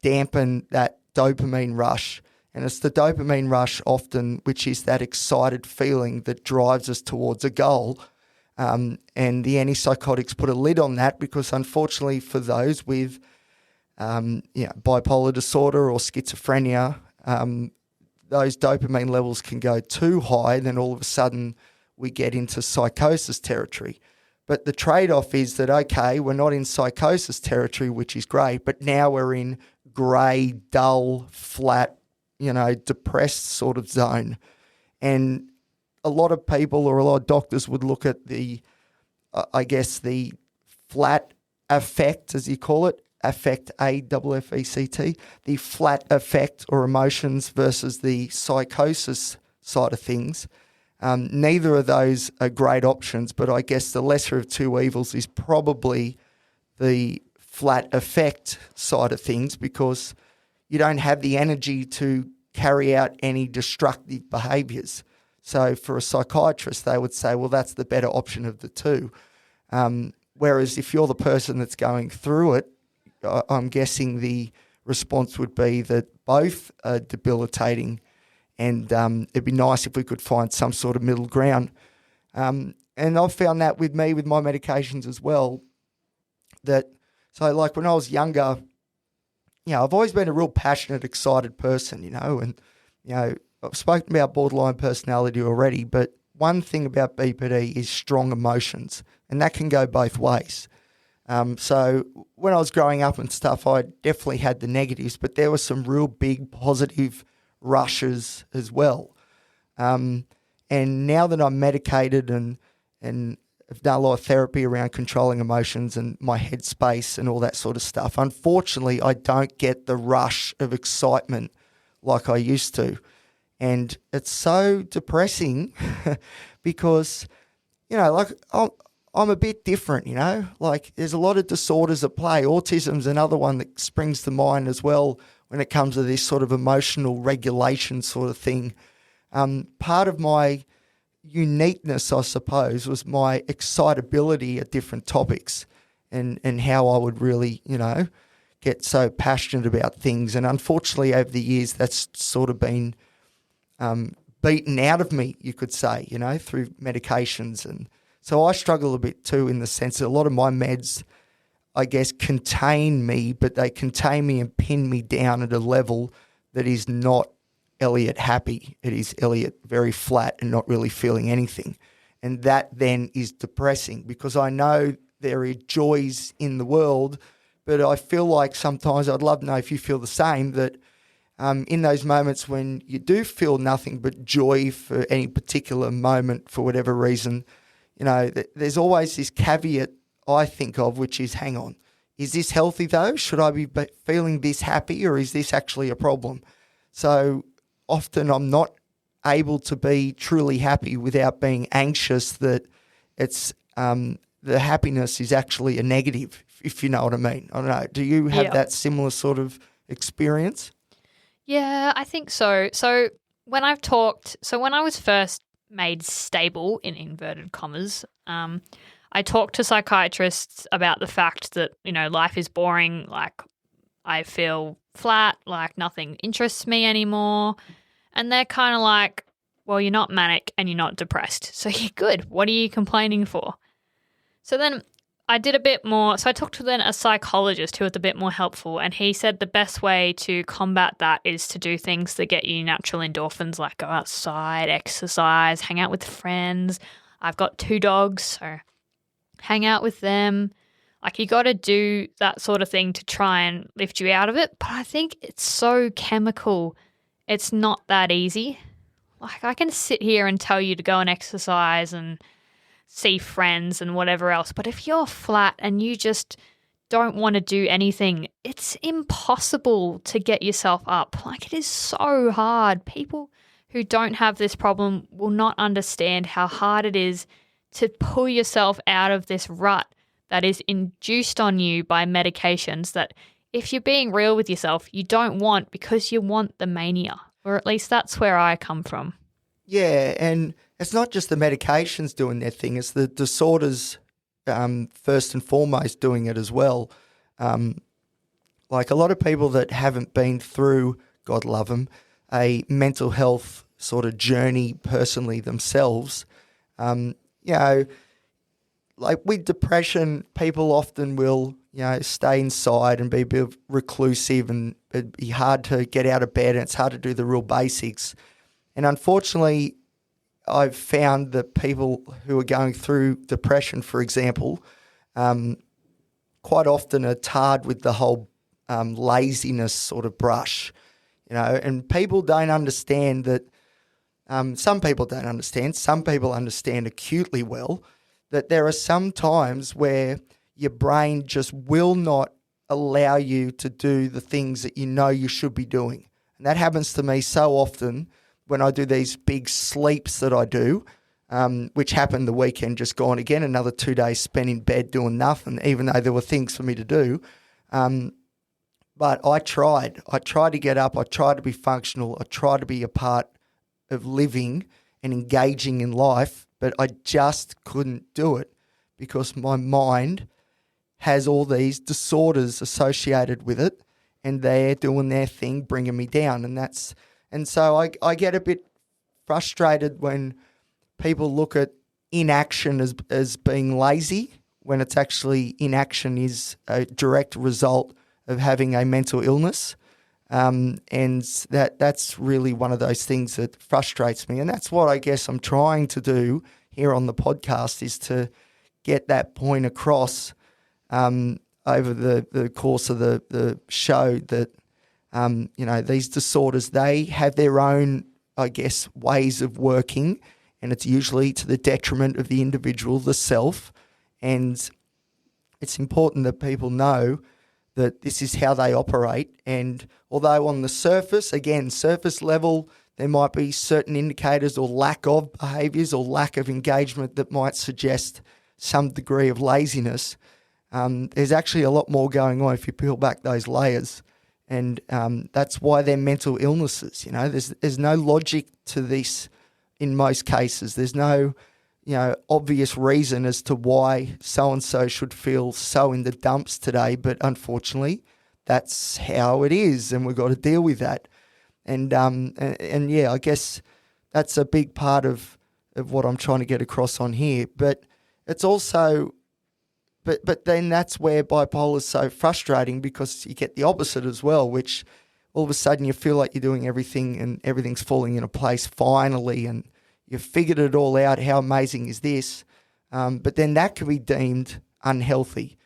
dampen that dopamine rush. And it's the dopamine rush often, which is that excited feeling that drives us towards a goal. And the antipsychotics put a lid on that, because unfortunately for those with bipolar disorder or schizophrenia, those dopamine levels can go too high, then all of a sudden we get into psychosis territory. But the trade-off is that, okay, we're not in psychosis territory, which is great, but now we're in grey, dull, flat, depressed sort of zone. And a lot of people or a lot of doctors would look at the flat affect, as you call it, affect, AFFECT, the flat affect or emotions versus the psychosis side of things. Neither of those are great options, but I guess the lesser of two evils is probably the flat affect side of things, because you don't have the energy to carry out any destructive behaviours. So for a psychiatrist, they would say, well, that's the better option of the two. Whereas if you're the person that's going through it, I'm guessing the response would be that both are debilitating, and it'd be nice if we could find some sort of middle ground. and I've found that with me with my medications as well. So like when I was younger, I've always been a real passionate, excited person, and I've spoken about borderline personality already, but one thing about BPD is strong emotions, and that can go both ways. So when I was growing up and stuff, I definitely had the negatives, but there were some real big positive rushes as well. And now that I'm medicated and I've done a lot of therapy around controlling emotions and my headspace and all that sort of stuff, unfortunately, I don't get the rush of excitement like I used to. And it's so depressing because, like I'm a bit different, like there's a lot of disorders at play. Autism's another one that springs to mind as well when it comes to this sort of emotional regulation sort of thing. Part of my uniqueness, I suppose, was my excitability at different topics and how I would really, get so passionate about things. And unfortunately, over the years, that's sort of been beaten out of me, you could say, through medications. And so I struggle a bit too in the sense that a lot of my meds, I guess, contain me, but they contain me and pin me down at a level that is not Elliot happy. It is Elliot very flat and not really feeling anything. And that then is depressing because I know there are joys in the world, but I feel like sometimes I'd love to know if you feel the same, that in those moments when you do feel nothing but joy for any particular moment for whatever reason, there's always this caveat I think of, which is, hang on, is this healthy though? Should I be feeling this happy, or is this actually a problem? So often I'm not able to be truly happy without being anxious that it's the happiness is actually a negative, if you know what I mean. I don't know. Do you have that similar sort of experience? Yeah, I think so. So when I was first made stable, in inverted commas, I talked to psychiatrists about the fact that, life is boring, like I feel flat, like nothing interests me anymore. And they're kind of like, well, you're not manic and you're not depressed, so you're good. What are you complaining for? So then I did a bit more. So I talked to then a psychologist who was a bit more helpful, and he said the best way to combat that is to do things that get you natural endorphins, like go outside, exercise, hang out with friends. I've got 2 dogs, so hang out with them. Like, you got to do that sort of thing to try and lift you out of it. But I think it's so chemical. It's not that easy. Like, I can sit here and tell you to go and exercise and see friends and whatever else, but if you're flat and you just don't want to do anything, it's impossible to get yourself up. Like, it is so hard. People who don't have this problem will not understand how hard it is to pull yourself out of this rut that is induced on you by medications that, if you're being real with yourself, you don't want, because you want the mania. Or at least that's where I come from. Yeah, and it's not just the medications doing their thing, it's the disorders first and foremost doing it as well. Like a lot of people that haven't been through, God love them, a mental health sort of journey personally themselves, like with depression, people often will, stay inside and be a bit reclusive, and it'd be hard to get out of bed and it's hard to do the real basics. And unfortunately, I've found that people who are going through depression, for example, quite often are tarred with the whole laziness sort of brush, and people don't understand that. Some people don't understand. Some people understand acutely well that there are some times where your brain just will not allow you to do the things that you should be doing. And that happens to me so often when I do these big sleeps that I do, which happened the weekend just gone again, another 2 days spent in bed doing nothing, even though there were things for me to do. But I tried to get up. I tried to be functional. I tried to be a part of living and engaging in life, but I just couldn't do it because my mind has all these disorders associated with it, and they're doing their thing, bringing me down. And so I get a bit frustrated when people look at inaction as being lazy when it's actually inaction is a direct result of having a mental illness. And that's really one of those things that frustrates me. And that's what I guess I'm trying to do here on the podcast, is to get that point across over the course of the show that, these disorders, they have their own, I guess, ways of working, and it's usually to the detriment of the individual, the self. And it's important that people know that this is how they operate. And although on the surface, again, surface level, there might be certain indicators or lack of behaviours or lack of engagement that might suggest some degree of laziness, there's actually a lot more going on if you peel back those layers. And that's why they're mental illnesses. There's no logic to this in most cases. There's no obvious reason as to why so-and-so should feel so in the dumps today, but unfortunately, that's how it is, and we've got to deal with that. And yeah, I guess that's a big part of what I'm trying to get across on here. But it's also, but then that's where bipolar is so frustrating, because you get the opposite as well, which all of a sudden you feel like you're doing everything and everything's falling into place finally, and you've figured it all out. How amazing is this? But then that can be deemed unhealthy.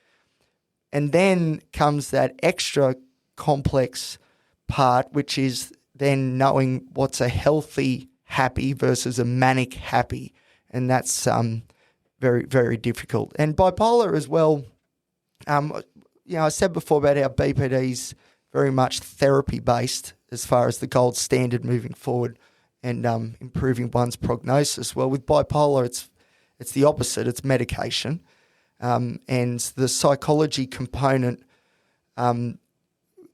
And then comes that extra complex part, which is then knowing what's a healthy happy versus a manic happy. And that's very, very difficult. And bipolar as well, I said before about how BPD's very much therapy-based as far as the gold standard moving forward, and improving one's prognosis. Well, with bipolar, it's the opposite. It's medication, and the psychology component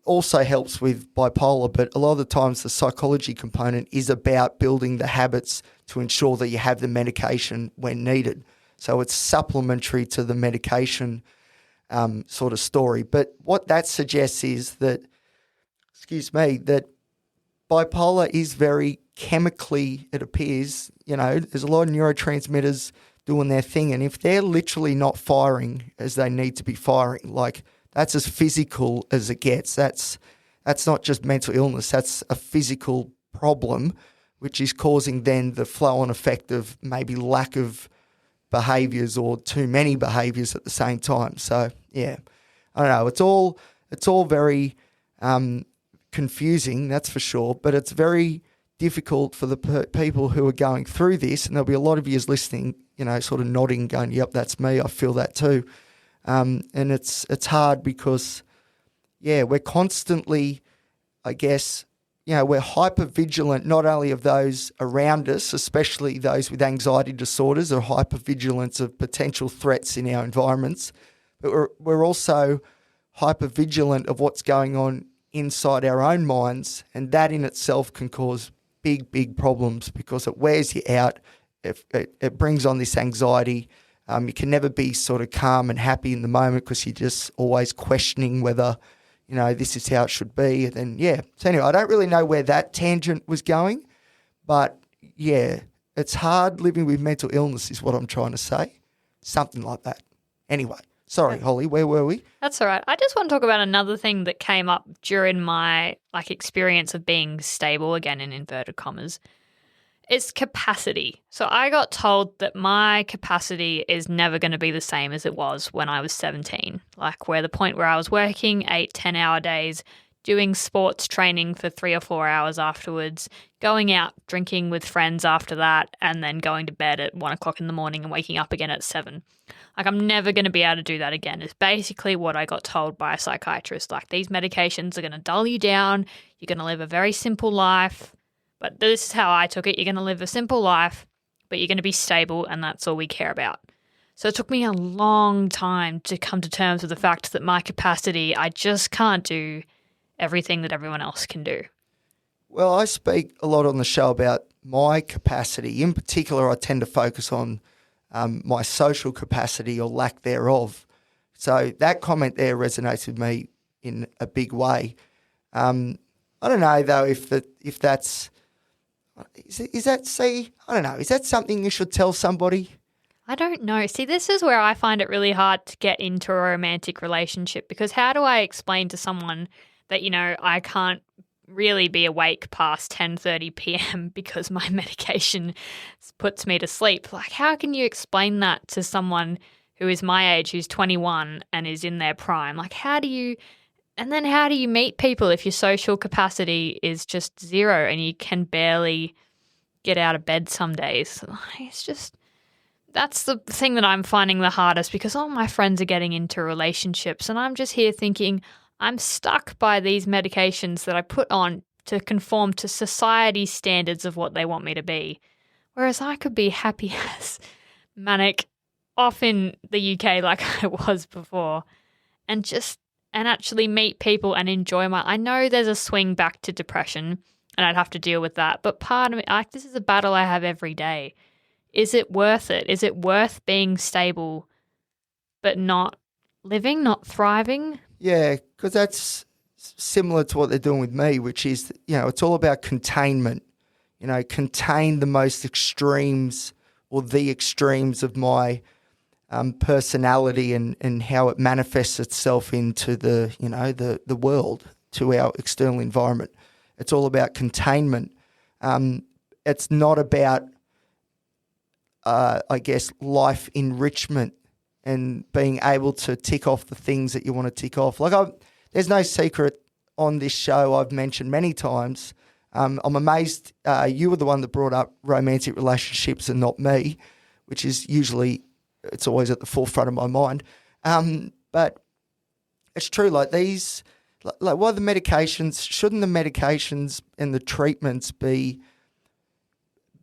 also helps with bipolar. But a lot of the times, the psychology component is about building the habits to ensure that you have the medication when needed. So it's supplementary to the medication sort of story. But what that suggests is that, that bipolar is very chemically, it appears, there's a lot of neurotransmitters doing their thing. And if they're literally not firing as they need to be firing, like that's as physical as it gets. That's not just mental illness. That's a physical problem, which is causing then the flow-on effect of maybe lack of behaviours or too many behaviours at the same time. So, yeah, I don't know. It's all very confusing, that's for sure, but it's very difficult for the people who are going through this, and there'll be a lot of you listening, sort of nodding, going, yep, that's me, I feel that too. And it's hard because, we're constantly, I guess, we're hyper vigilant, not only of those around us, especially those with anxiety disorders, or hyper vigilant of potential threats in our environments, but we're also hyper vigilant of what's going on inside our own minds, and that in itself can cause big, big problems because it wears you out. It brings on this anxiety. You can never be sort of calm and happy in the moment because you're just always questioning whether, this is how it should be. And then, so anyway, I don't really know where that tangent was going, but it's hard living with mental illness is what I'm trying to say. Something like that. Anyway. Sorry, Holly, where were we? That's all right. I just want to talk about another thing that came up during my experience of being stable, again in inverted commas. It's capacity. So I got told that my capacity is never going to be the same as it was when I was 17. Where the point where I was working 8-10-hour days, doing sports training for 3 or 4 hours afterwards, going out drinking with friends after that, and then going to bed at 1 o'clock in the morning and waking up again at 7. I'm never going to be able to do that again. It's basically what I got told by a psychiatrist. These medications are going to dull you down. You're going to live a very simple life. But this is how I took it. You're going to live a simple life, but you're going to be stable, and that's all we care about. So it took me a long time to come to terms with the fact that my capacity, I just can't do everything that everyone else can do. Well, I speak a lot on the show about my capacity. In particular, I tend to focus on my social capacity or lack thereof. So that comment there resonates with me in a big way. I don't know though if that's is that something you should tell somebody? I don't know. See, this is where I find it really hard to get into a romantic relationship, because how do I explain to someone that, I can't really be awake past 10:30 p.m. because my medication puts me to sleep? Like, how can you explain that to someone who is my age, who's 21 and is in their prime? Like, how do you meet people if your social capacity is just zero and you can barely get out of bed some days? It's just, that's the thing that I'm finding the hardest, because all my friends are getting into relationships and I'm just here thinking I'm stuck by these medications that I put on to conform to society's standards of what they want me to be. Whereas I could be happy as manic off in the UK like I was before, and actually meet people and enjoy I know there's a swing back to depression and I'd have to deal with that. But part of me, this is a battle I have every day. Is it worth it? Is it worth being stable but not living, not thriving? Yeah, because that's similar to what they're doing with me, which is, it's all about containment. Contain the most extremes or the extremes of my personality and how it manifests itself into the world, to our external environment. It's all about containment. It's not about, life enrichment and being able to tick off the things that you want to tick off. There's no secret on this show, I've mentioned many times. I'm amazed you were the one that brought up romantic relationships and not me, which is usually, it's always at the forefront of my mind. But it's true, what are the medications, shouldn't the medications and the treatments be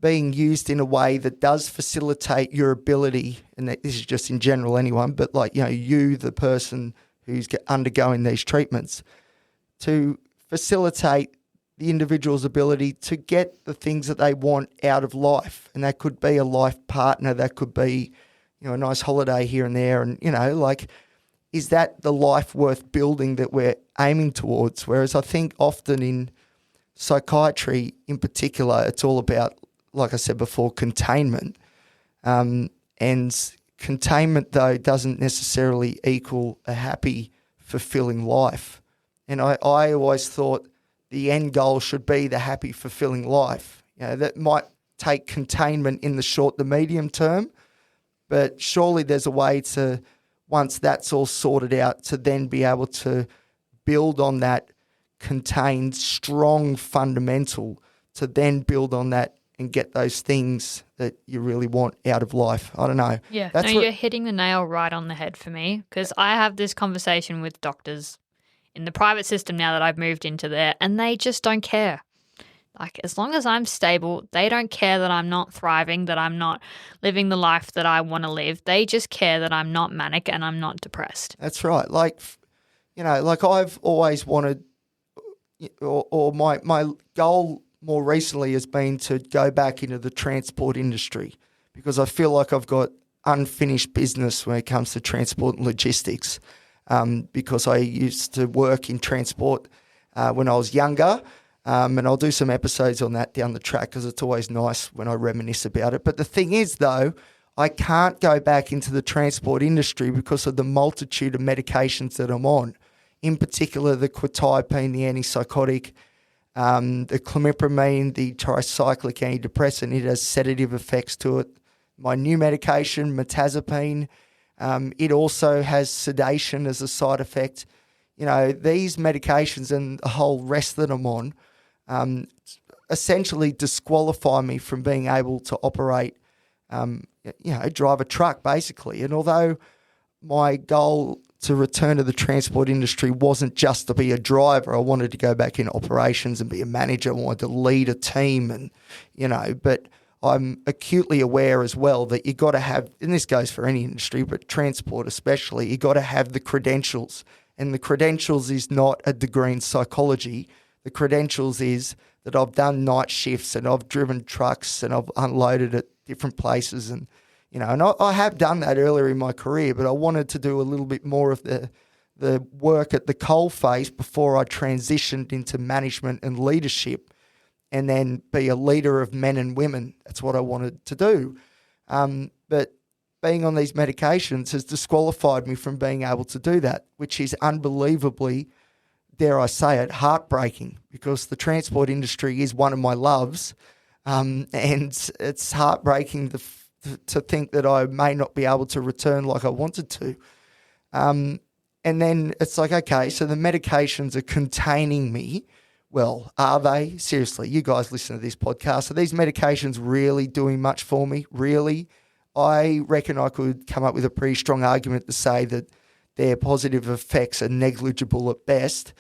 being used in a way that does facilitate your ability, and this is just in general anyone, but you, the person who's undergoing these treatments, to facilitate the individual's ability to get the things that they want out of life. And that could be a life partner, that could be, a nice holiday here and there. And, is that the life worth building that we're aiming towards? Whereas I think often in psychiatry in particular, it's all about, like I said before, containment. And containment, though, doesn't necessarily equal a happy, fulfilling life. And I always thought the end goal should be the happy, fulfilling life. That might take containment in the short to medium term, but surely there's a way to, once that's all sorted out, to then be able to build on that contained, strong fundamental, to then build on that and get those things that you really want out of life. I don't know. Yeah, you're hitting the nail right on the head for me, because I have this conversation with doctors in the private system now that I've moved into there, and they just don't care. Like, as long as I'm stable, they don't care that I'm not thriving, that I'm not living the life that I want to live. They just care that I'm not manic and I'm not depressed. That's right. I've always wanted, or my goal more recently has been to go back into the transport industry, because I feel like I've got unfinished business when it comes to transport and logistics, because I used to work in transport when I was younger, and I'll do some episodes on that down the track, because it's always nice when I reminisce about it. But the thing is, though, I can't go back into the transport industry because of the multitude of medications that I'm on, in particular the quetiapine, the antipsychotic, the clomipramine, the tricyclic antidepressant. It has sedative effects to it. My new medication, mirtazapine, it also has sedation as a side effect. These medications and the whole rest that I'm on essentially disqualify me from being able to operate, drive a truck, basically. And although my goal to return to the transport industry wasn't just to be a driver, I wanted to go back in operations and be a manager. I wanted to lead a team, and, but I'm acutely aware as well that you got to have, and this goes for any industry, but transport especially, you got to have the credentials. And the credentials is not a degree in psychology. The credentials is that I've done night shifts and I've driven trucks and I've unloaded at different places. And, and I have done that earlier in my career, but I wanted to do a little bit more of the work at the coal face before I transitioned into management and leadership, and then be a leader of men and women. That's what I wanted to do. But being on these medications has disqualified me from being able to do that, which is unbelievably, dare I say it, heartbreaking, because the transport industry is one of my loves, and it's heartbreaking to think that I may not be able to return like I wanted to. And then it's like, okay, so the medications are containing me. Well, are they? Seriously, you guys listen to this podcast. Are these medications really doing much for me? Really? I reckon I could come up with a pretty strong argument to say that their positive effects are negligible at best.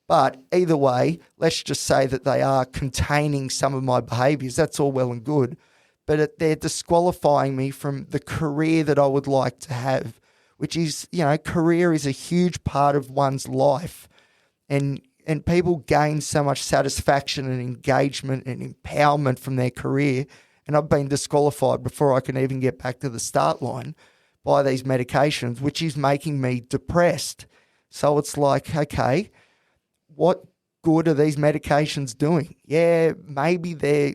But either way, let's just say that they are containing some of my behaviours. That's all well and good. But they're disqualifying me from the career that I would like to have, which is, career is a huge part of one's life. And people gain so much satisfaction and engagement and empowerment from their career. And I've been disqualified before I can even get back to the start line by these medications, which is making me depressed. So it's like, okay, what good are these medications doing? Yeah, maybe they're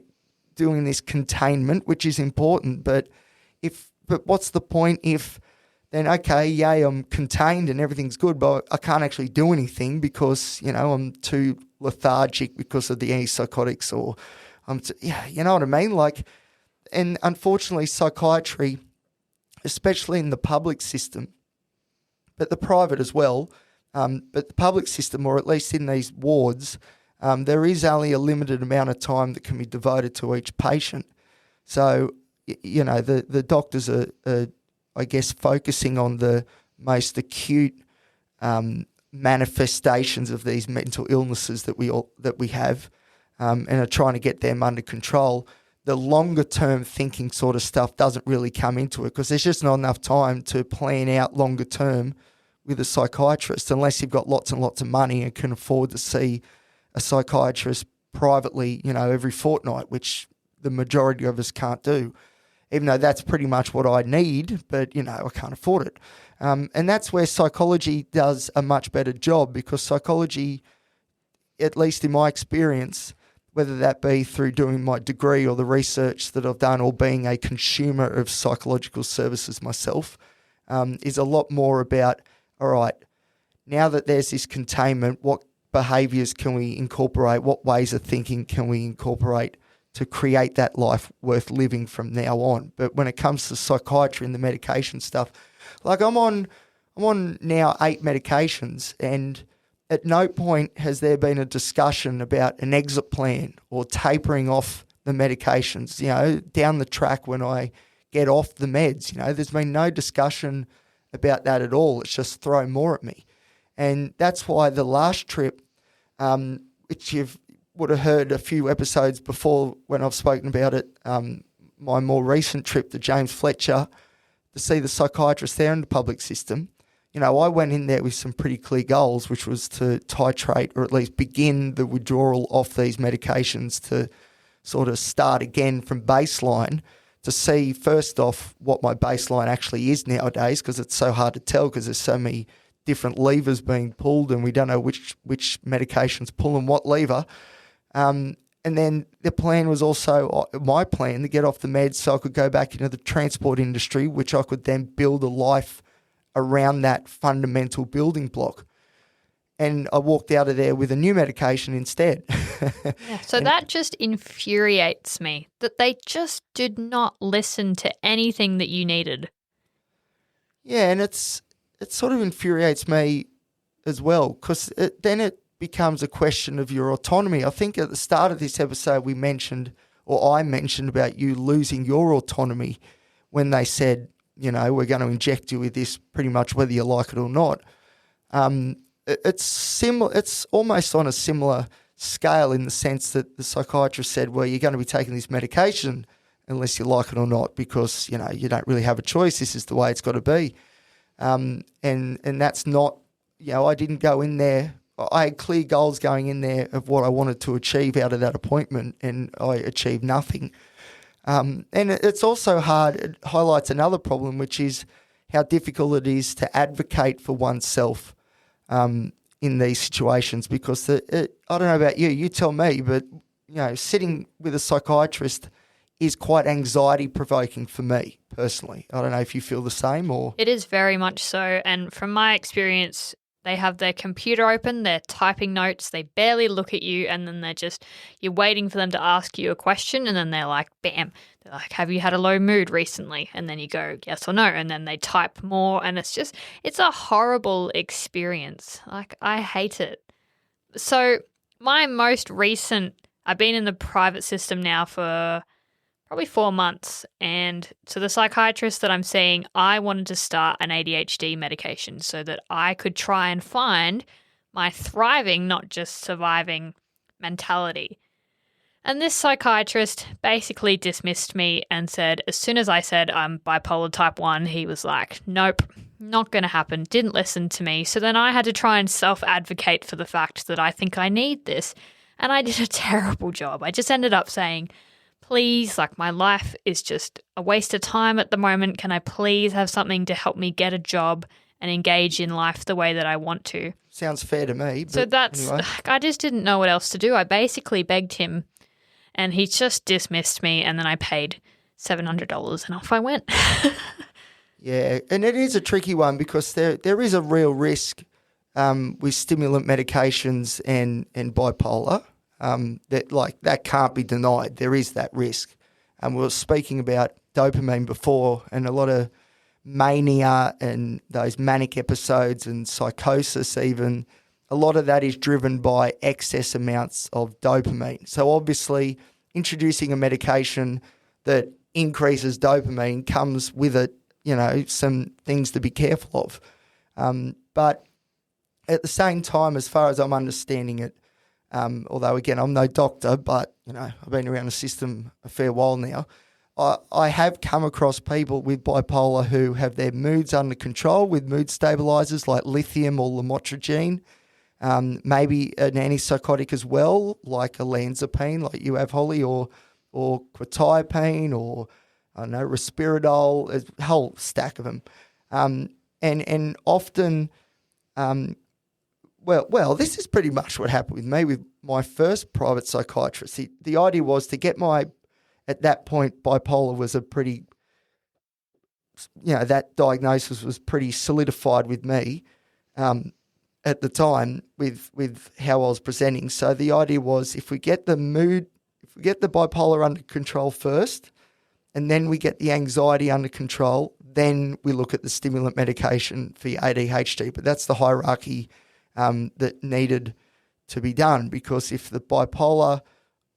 doing this containment, which is important, but what's the point if then, okay, yay, I'm contained and everything's good, but I can't actually do anything because, I'm too lethargic because of the antipsychotics, or you know what I mean? And unfortunately, psychiatry, especially in the public system, but the private as well, but the public system, or at least in these wards, there is only a limited amount of time that can be devoted to each patient. So, the doctors are I guess, focusing on the most acute manifestations of these mental illnesses that we have, and are trying to get them under control. The longer term thinking sort of stuff doesn't really come into it because there's just not enough time to plan out longer term with a psychiatrist unless you've got lots and lots of money and can afford to see a psychiatrist privately, every fortnight, which the majority of us can't do. Even though that's pretty much what I need, but, I can't afford it. And that's where psychology does a much better job, because psychology, at least in my experience, whether that be through doing my degree or the research that I've done or being a consumer of psychological services myself, is a lot more about, all right, now that there's this containment, what behaviours can we incorporate? What ways of thinking can we incorporate to create that life worth living from now on? But when it comes to psychiatry and the medication stuff, like I'm on now 8 medications, and at no point has there been a discussion about an exit plan or tapering off the medications, down the track when I get off the meds. There's been no discussion about that at all. It's just throw more at me. And that's why the last trip, which would have heard a few episodes before when I've spoken about it, my more recent trip to James Fletcher to see the psychiatrist there in the public system, I went in there with some pretty clear goals, which was to titrate or at least begin the withdrawal off these medications to sort of start again from baseline, to see first off what my baseline actually is nowadays, because it's so hard to tell because there's so many different levers being pulled and we don't know which medication's pulling what lever. And then the plan was also, my plan, to get off the meds so I could go back into the transport industry, which I could then build a life around that fundamental building block. And I walked out of there with a new medication instead. Yeah, so that just infuriates me, that they just did not listen to anything that you needed. Yeah, and it sort of infuriates me as well, because then it becomes a question of your autonomy. I think at the start of this episode I mentioned about you losing your autonomy when they said, we're going to inject you with this pretty much whether you like it or not. It's similar. It's almost on a similar scale in the sense that the psychiatrist said, well, you're going to be taking this medication unless you like it or not, because, you don't really have a choice. This is the way it's got to be. And that's not, I didn't go in there. I had clear goals going in there of what I wanted to achieve out of that appointment, and I achieved nothing. And it's also hard. It highlights another problem, which is how difficult it is to advocate for oneself in these situations, because I don't know about you tell me, but, sitting with a psychiatrist is quite anxiety provoking for me personally. I don't know if you feel the same or. It is very much so. And from my experience, they have their computer open, they're typing notes, they barely look at you, and then you're waiting for them to ask you a question, and then they're like, bam. They're like, have you had a low mood recently? And then you go, yes or no. And then they type more, and it's a horrible experience. Like, I hate it. So my most recent, I've been in the private system now for probably 4 months. And so the psychiatrist that I'm seeing, I wanted to start an ADHD medication so that I could try and find my thriving, not just surviving mentality. And this psychiatrist basically dismissed me and said, as soon as I said I'm bipolar type 1, he was like, nope, not going to happen, didn't listen to me. So then I had to try and self-advocate for the fact that I think I need this. And I did a terrible job. I just ended up saying, please, like, my life is just a waste of time at the moment. Can I please have something to help me get a job and engage in life the way that I want to? Sounds fair to me. So anyway. I just didn't know what else to do. I basically begged him and he just dismissed me, and then I paid $700 and off I went. Yeah, and it is a tricky one because there is a real risk with stimulant medications and bipolar. That can't be denied. There is that risk. And we were speaking about dopamine before, and a lot of mania and those manic episodes and psychosis even, a lot of that is driven by excess amounts of dopamine. So obviously introducing a medication that increases dopamine comes with it, some things to be careful of. But at the same time, as far as I'm understanding it, although, again, I'm no doctor, but, I've been around the system a fair while now, I have come across people with bipolar who have their moods under control with mood stabilizers like lithium or lamotrigine, maybe an antipsychotic as well, like olanzapine, like you have, Holly, or quetiapine, or, I don't know, Risperdal, a whole stack of them. And often... Well, this is pretty much what happened with me with my first private psychiatrist. The idea was to get at that point, bipolar was a pretty, that diagnosis was pretty solidified with me at the time with how I was presenting. So the idea was if we get the bipolar under control first, and then we get the anxiety under control, then we look at the stimulant medication for your ADHD. But that's the hierarchy that needed to be done, because if the bipolar,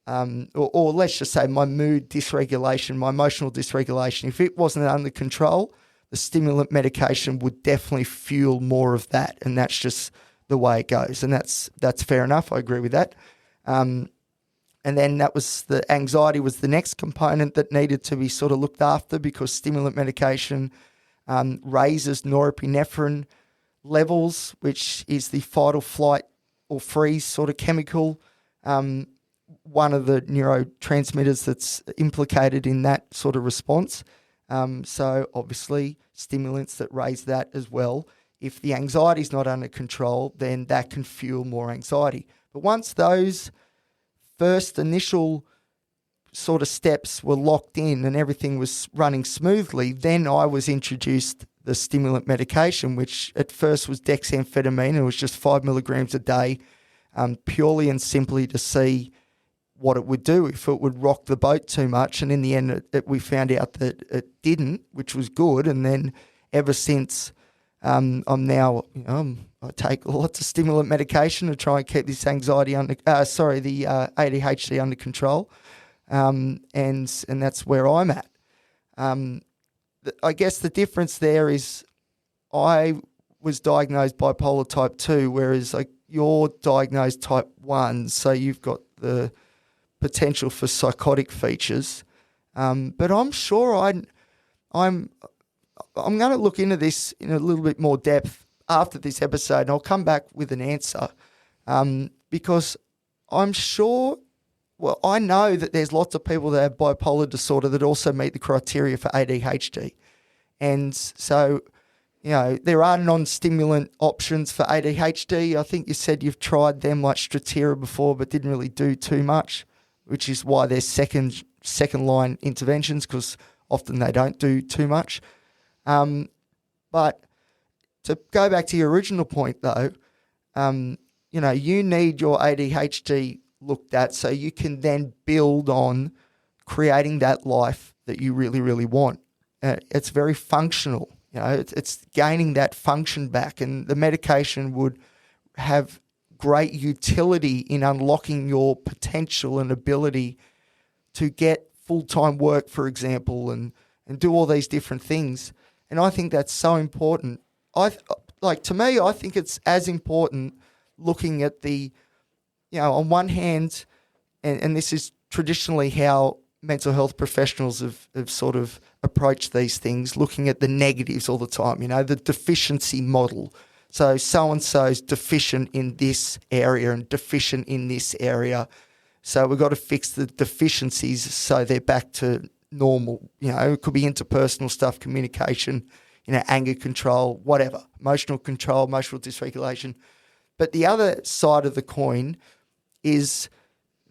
or let's just say my mood dysregulation, my emotional dysregulation, if it wasn't under control, the stimulant medication would definitely fuel more of that, and that's just the way it goes, and that's fair enough. I agree with that. And then that was the anxiety was the next component that needed to be sort of looked after, because stimulant medication raises norepinephrine levels, which is the fight or flight or freeze sort of chemical, one of the neurotransmitters that's implicated in that sort of response. So obviously stimulants that raise that as well. If the anxiety is not under control, then that can fuel more anxiety. But once those first initial sort of steps were locked in and everything was running smoothly, then I was introduced the stimulant medication, which at first was dexamphetamine. It was just 5 milligrams a day, purely and simply to see what it would do, if it would rock the boat too much. And in the end, we found out that it didn't, which was good. And then ever since, I'm now, I take lots of stimulant medication to try and keep this anxiety the ADHD under control. And that's where I'm at. I guess the difference there is I was diagnosed bipolar type 2, whereas like you're diagnosed type 1, so you've got the potential for psychotic features. But I'm sure I'm going to look into this in a little bit more depth after this episode, and I'll come back with an answer because I'm sure. Well, I know that there's lots of people that have bipolar disorder that also meet the criteria for ADHD. And so, there are non-stimulant options for ADHD. I think you said you've tried them like Strattera before, but didn't really do too much, which is why they're second second-line interventions because often they don't do too much. But to go back to your original point, though, you need your ADHD looked at so you can then build on creating that life that you really, really want. It's very functional. It's gaining that function back, and the medication would have great utility in unlocking your potential and ability to get full-time work, for example, and do all these different things. And I think that's so important. To me, I think it's as important looking at on one hand, and this is traditionally how mental health professionals have sort of approached these things, looking at the negatives all the time, the deficiency model. So-and-so's deficient in this area and deficient in this area. So we've got to fix the deficiencies so they're back to normal. It could be interpersonal stuff, communication, anger control, whatever, emotional control, emotional dysregulation. But the other side of the coin is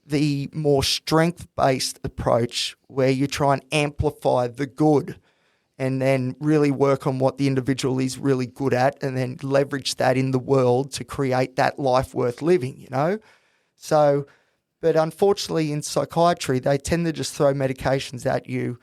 the more strength-based approach where you try and amplify the good and then really work on what the individual is really good at and then leverage that in the world to create that life worth living, So, but unfortunately in psychiatry, they tend to just throw medications at you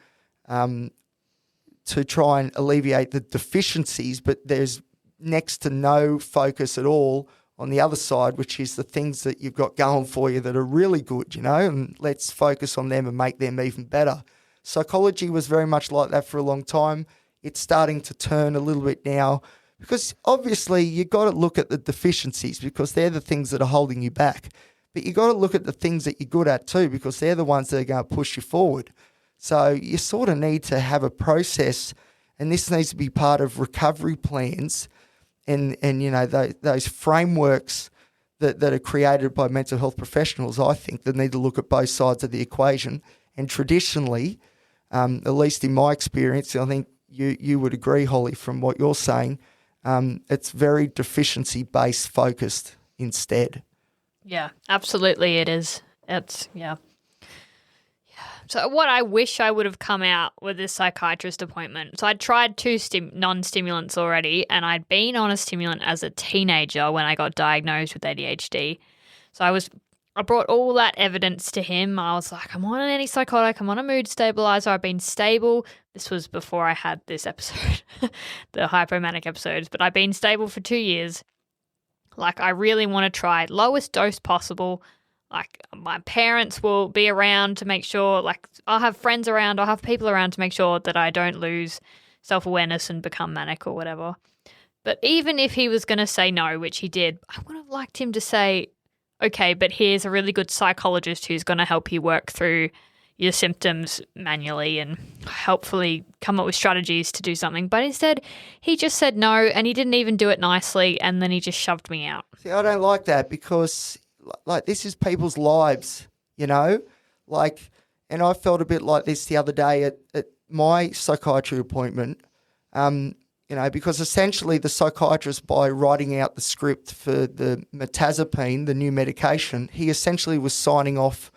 to try and alleviate the deficiencies, but there's next to no focus at all on the other side, which is the things that you've got going for you that are really good, and let's focus on them and make them even better. Psychology was very much like that for a long time. It's starting to turn a little bit now because obviously you've got to look at the deficiencies because they're the things that are holding you back. But you've got to look at the things that you're good at too because they're the ones that are going to push you forward. So you sort of need to have a process, and this needs to be part of recovery plans and those frameworks that are created by mental health professionals, I think, that need to look at both sides of the equation. And traditionally, at least in my experience, I think you would agree, Holly, from what you're saying, it's very deficiency-based focused instead. Yeah, absolutely it is. Yeah. So what I wish I would have come out with this psychiatrist appointment. So I'd tried two non-stimulants already, and I'd been on a stimulant as a teenager when I got diagnosed with ADHD. So I brought all that evidence to him. I was like, I'm on an antipsychotic, I'm on a mood stabilizer, I've been stable. This was before I had this episode, the hypomanic episodes, but I've been stable for 2 years. I really want to try lowest dose possible. My parents will be around to make sure, I'll have friends around, I'll have people around to make sure that I don't lose self-awareness and become manic or whatever. But even if he was going to say no, which he did, I would have liked him to say, okay, but here's a really good psychologist who's going to help you work through your symptoms manually and helpfully come up with strategies to do something. But instead, he just said no, and he didn't even do it nicely, and then he just shoved me out. See, I don't like that because this is people's lives, and I felt a bit like this the other day at my psychiatry appointment, because essentially the psychiatrist, by writing out the script for the mirtazapine, the new medication, he essentially was signing off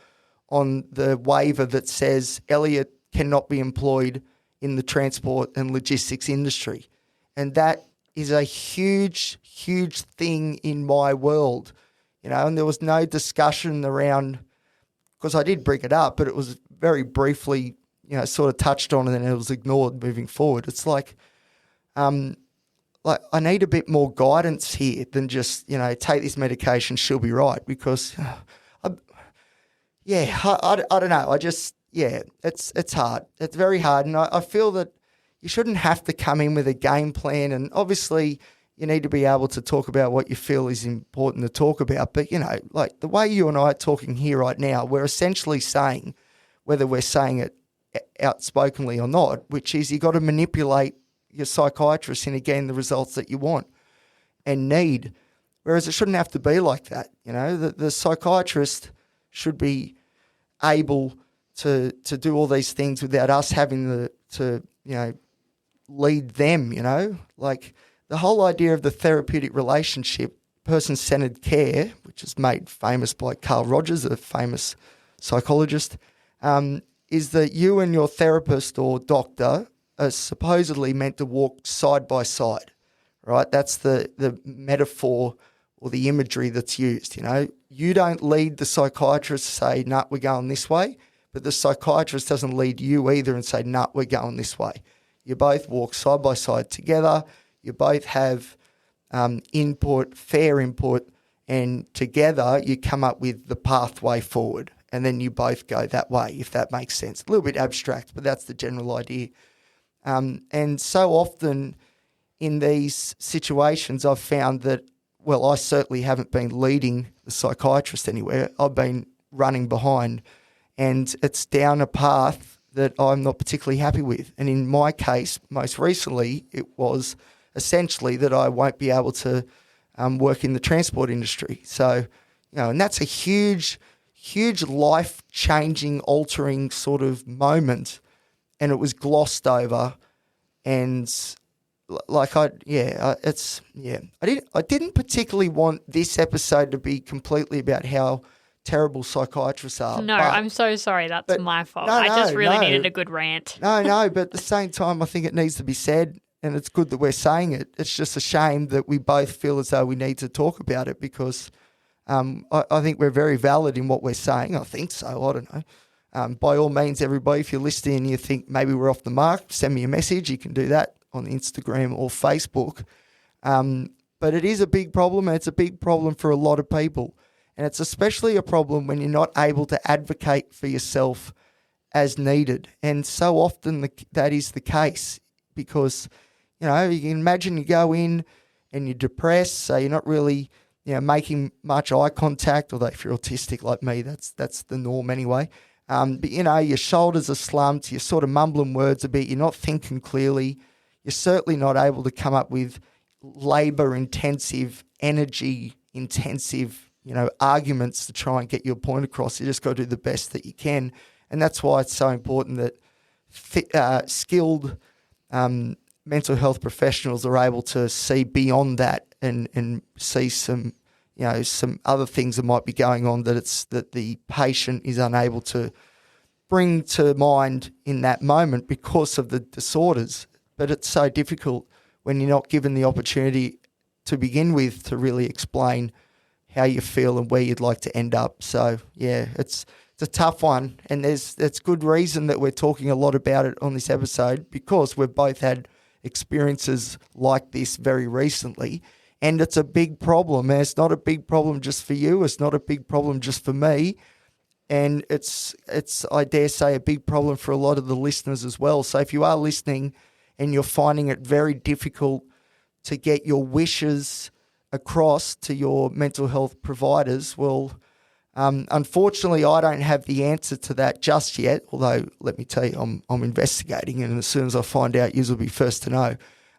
on the waiver that says Elliot cannot be employed in the transport and logistics industry. And that is a huge, huge thing in my world. And there was no discussion around, because I did bring it up, but it was very briefly, sort of touched on and then it was ignored moving forward. It's I need a bit more guidance here than just, take this medication, she'll be right. Because, I don't know. It's hard. It's very hard. And I feel that you shouldn't have to come in with a game plan. And obviously, you need to be able to talk about what you feel is important to talk about. But, the way you and I are talking here right now, we're essentially saying, whether we're saying it outspokenly or not, which is you got to manipulate your psychiatrist into getting the results that you want and need. Whereas it shouldn't have to be like that. The psychiatrist should be able to do all these things without us having to lead them, the whole idea of the therapeutic relationship, person-centered care, which is made famous by Carl Rogers, a famous psychologist, is that you and your therapist or doctor are supposedly meant to walk side by side, right? That's the metaphor or the imagery that's used, You don't lead the psychiatrist to say, nah, we're going this way, but the psychiatrist doesn't lead you either and say, nah, we're going this way. You both walk side by side together. You both have input, fair input, and together you come up with the pathway forward. And then you both go that way, if that makes sense. A little bit abstract, but that's the general idea. And so often in these situations, I've found that, well, I certainly haven't been leading the psychiatrist anywhere. I've been running behind, and it's down a path that I'm not particularly happy with. And in my case, most recently, it was essentially that I won't be able to work in the transport industry. So, and that's a huge life-changing, altering sort of moment, and it was glossed over. And I didn't particularly want this episode to be completely about how terrible psychiatrists are. No, I'm so sorry. That's my fault. I just really needed a good rant. No, but at the same time, I think it needs to be said, and it's good that we're saying it. It's just a shame that we both feel as though we need to talk about it because I think we're very valid in what we're saying. I think so. I don't know. By all means, everybody, if you're listening and you think maybe we're off the mark, send me a message. You can do that on Instagram or Facebook. But it is a big problem, and it's a big problem for a lot of people. And it's especially a problem when you're not able to advocate for yourself as needed. And so often that is the case because, you can imagine you go in and you're depressed, so you're not really making much eye contact, although if you're autistic like me, that's the norm anyway. But, your shoulders are slumped, you're sort of mumbling words a bit, you're not thinking clearly, you're certainly not able to come up with labour-intensive, energy-intensive, arguments to try and get your point across. You just got to do the best that you can. And that's why it's so important that skilled mental health professionals are able to see beyond that and see some other things that might be going on that the patient is unable to bring to mind in that moment because of the disorders. But it's so difficult when you're not given the opportunity to begin with to really explain how you feel and where you'd like to end up. So, yeah, it's a tough one, and there's good reason that we're talking a lot about it on this episode because we've both had experiences like this very recently, and it's a big problem. And it's not a big problem just for you. It's not a big problem just for me. And it's I dare say, a big problem for a lot of the listeners as well. So if you are listening and you're finding it very difficult to get your wishes across to your mental health providers, well, unfortunately, I don't have the answer to that just yet, although let me tell you, I'm investigating, and as soon as I find out, you will be first to know.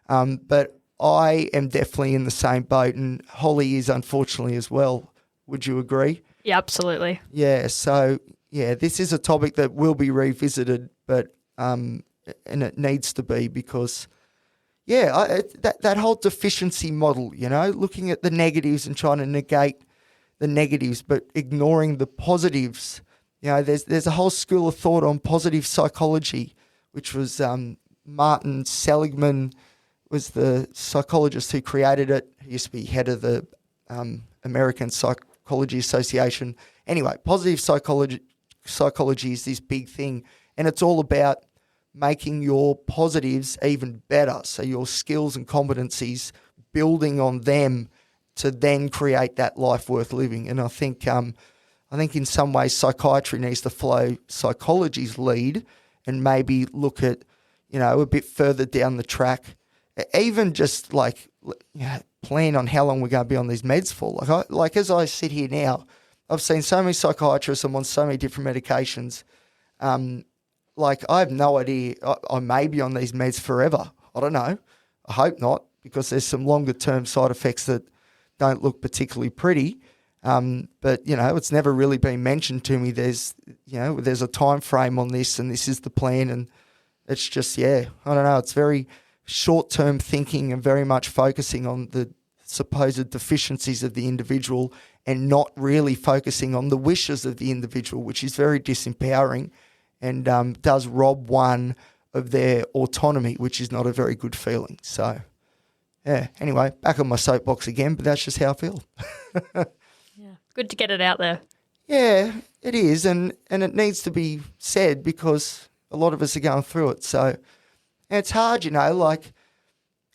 But I am definitely in the same boat, and Holly is unfortunately as well. Would you agree? Yeah, absolutely. Yeah, so, this is a topic that will be revisited, but and it needs to be because... that whole deficiency model, looking at the negatives and trying to negate the negatives, but ignoring the positives. There's a whole school of thought on positive psychology, which was Martin Seligman was the psychologist who created it. He used to be head of the American Psychology Association. Anyway, positive psychology is this big thing, and it's all about making your positives even better. So your skills and competencies, building on them to then create that life worth living. And I think in some ways psychiatry needs to follow psychology's lead and maybe look at, a bit further down the track, even just plan on how long we're going to be on these meds for. Like as I sit here now, I've seen so many psychiatrists, I'm on so many different medications. I have no idea. I may be on these meds forever. I don't know. I hope not, because there's some longer term side effects that don't look particularly pretty. But it's never really been mentioned to me. There's a time frame on this, and this is the plan, and it's just I don't know. It's very short term thinking and very much focusing on the supposed deficiencies of the individual and not really focusing on the wishes of the individual, which is very disempowering. and does rob one of their autonomy, which is not a very good feeling. So, yeah, anyway, back on my soapbox again, but that's just how I feel. Yeah, good to get it out there. Yeah, it is, and it needs to be said because a lot of us are going through it. So, and it's hard, like,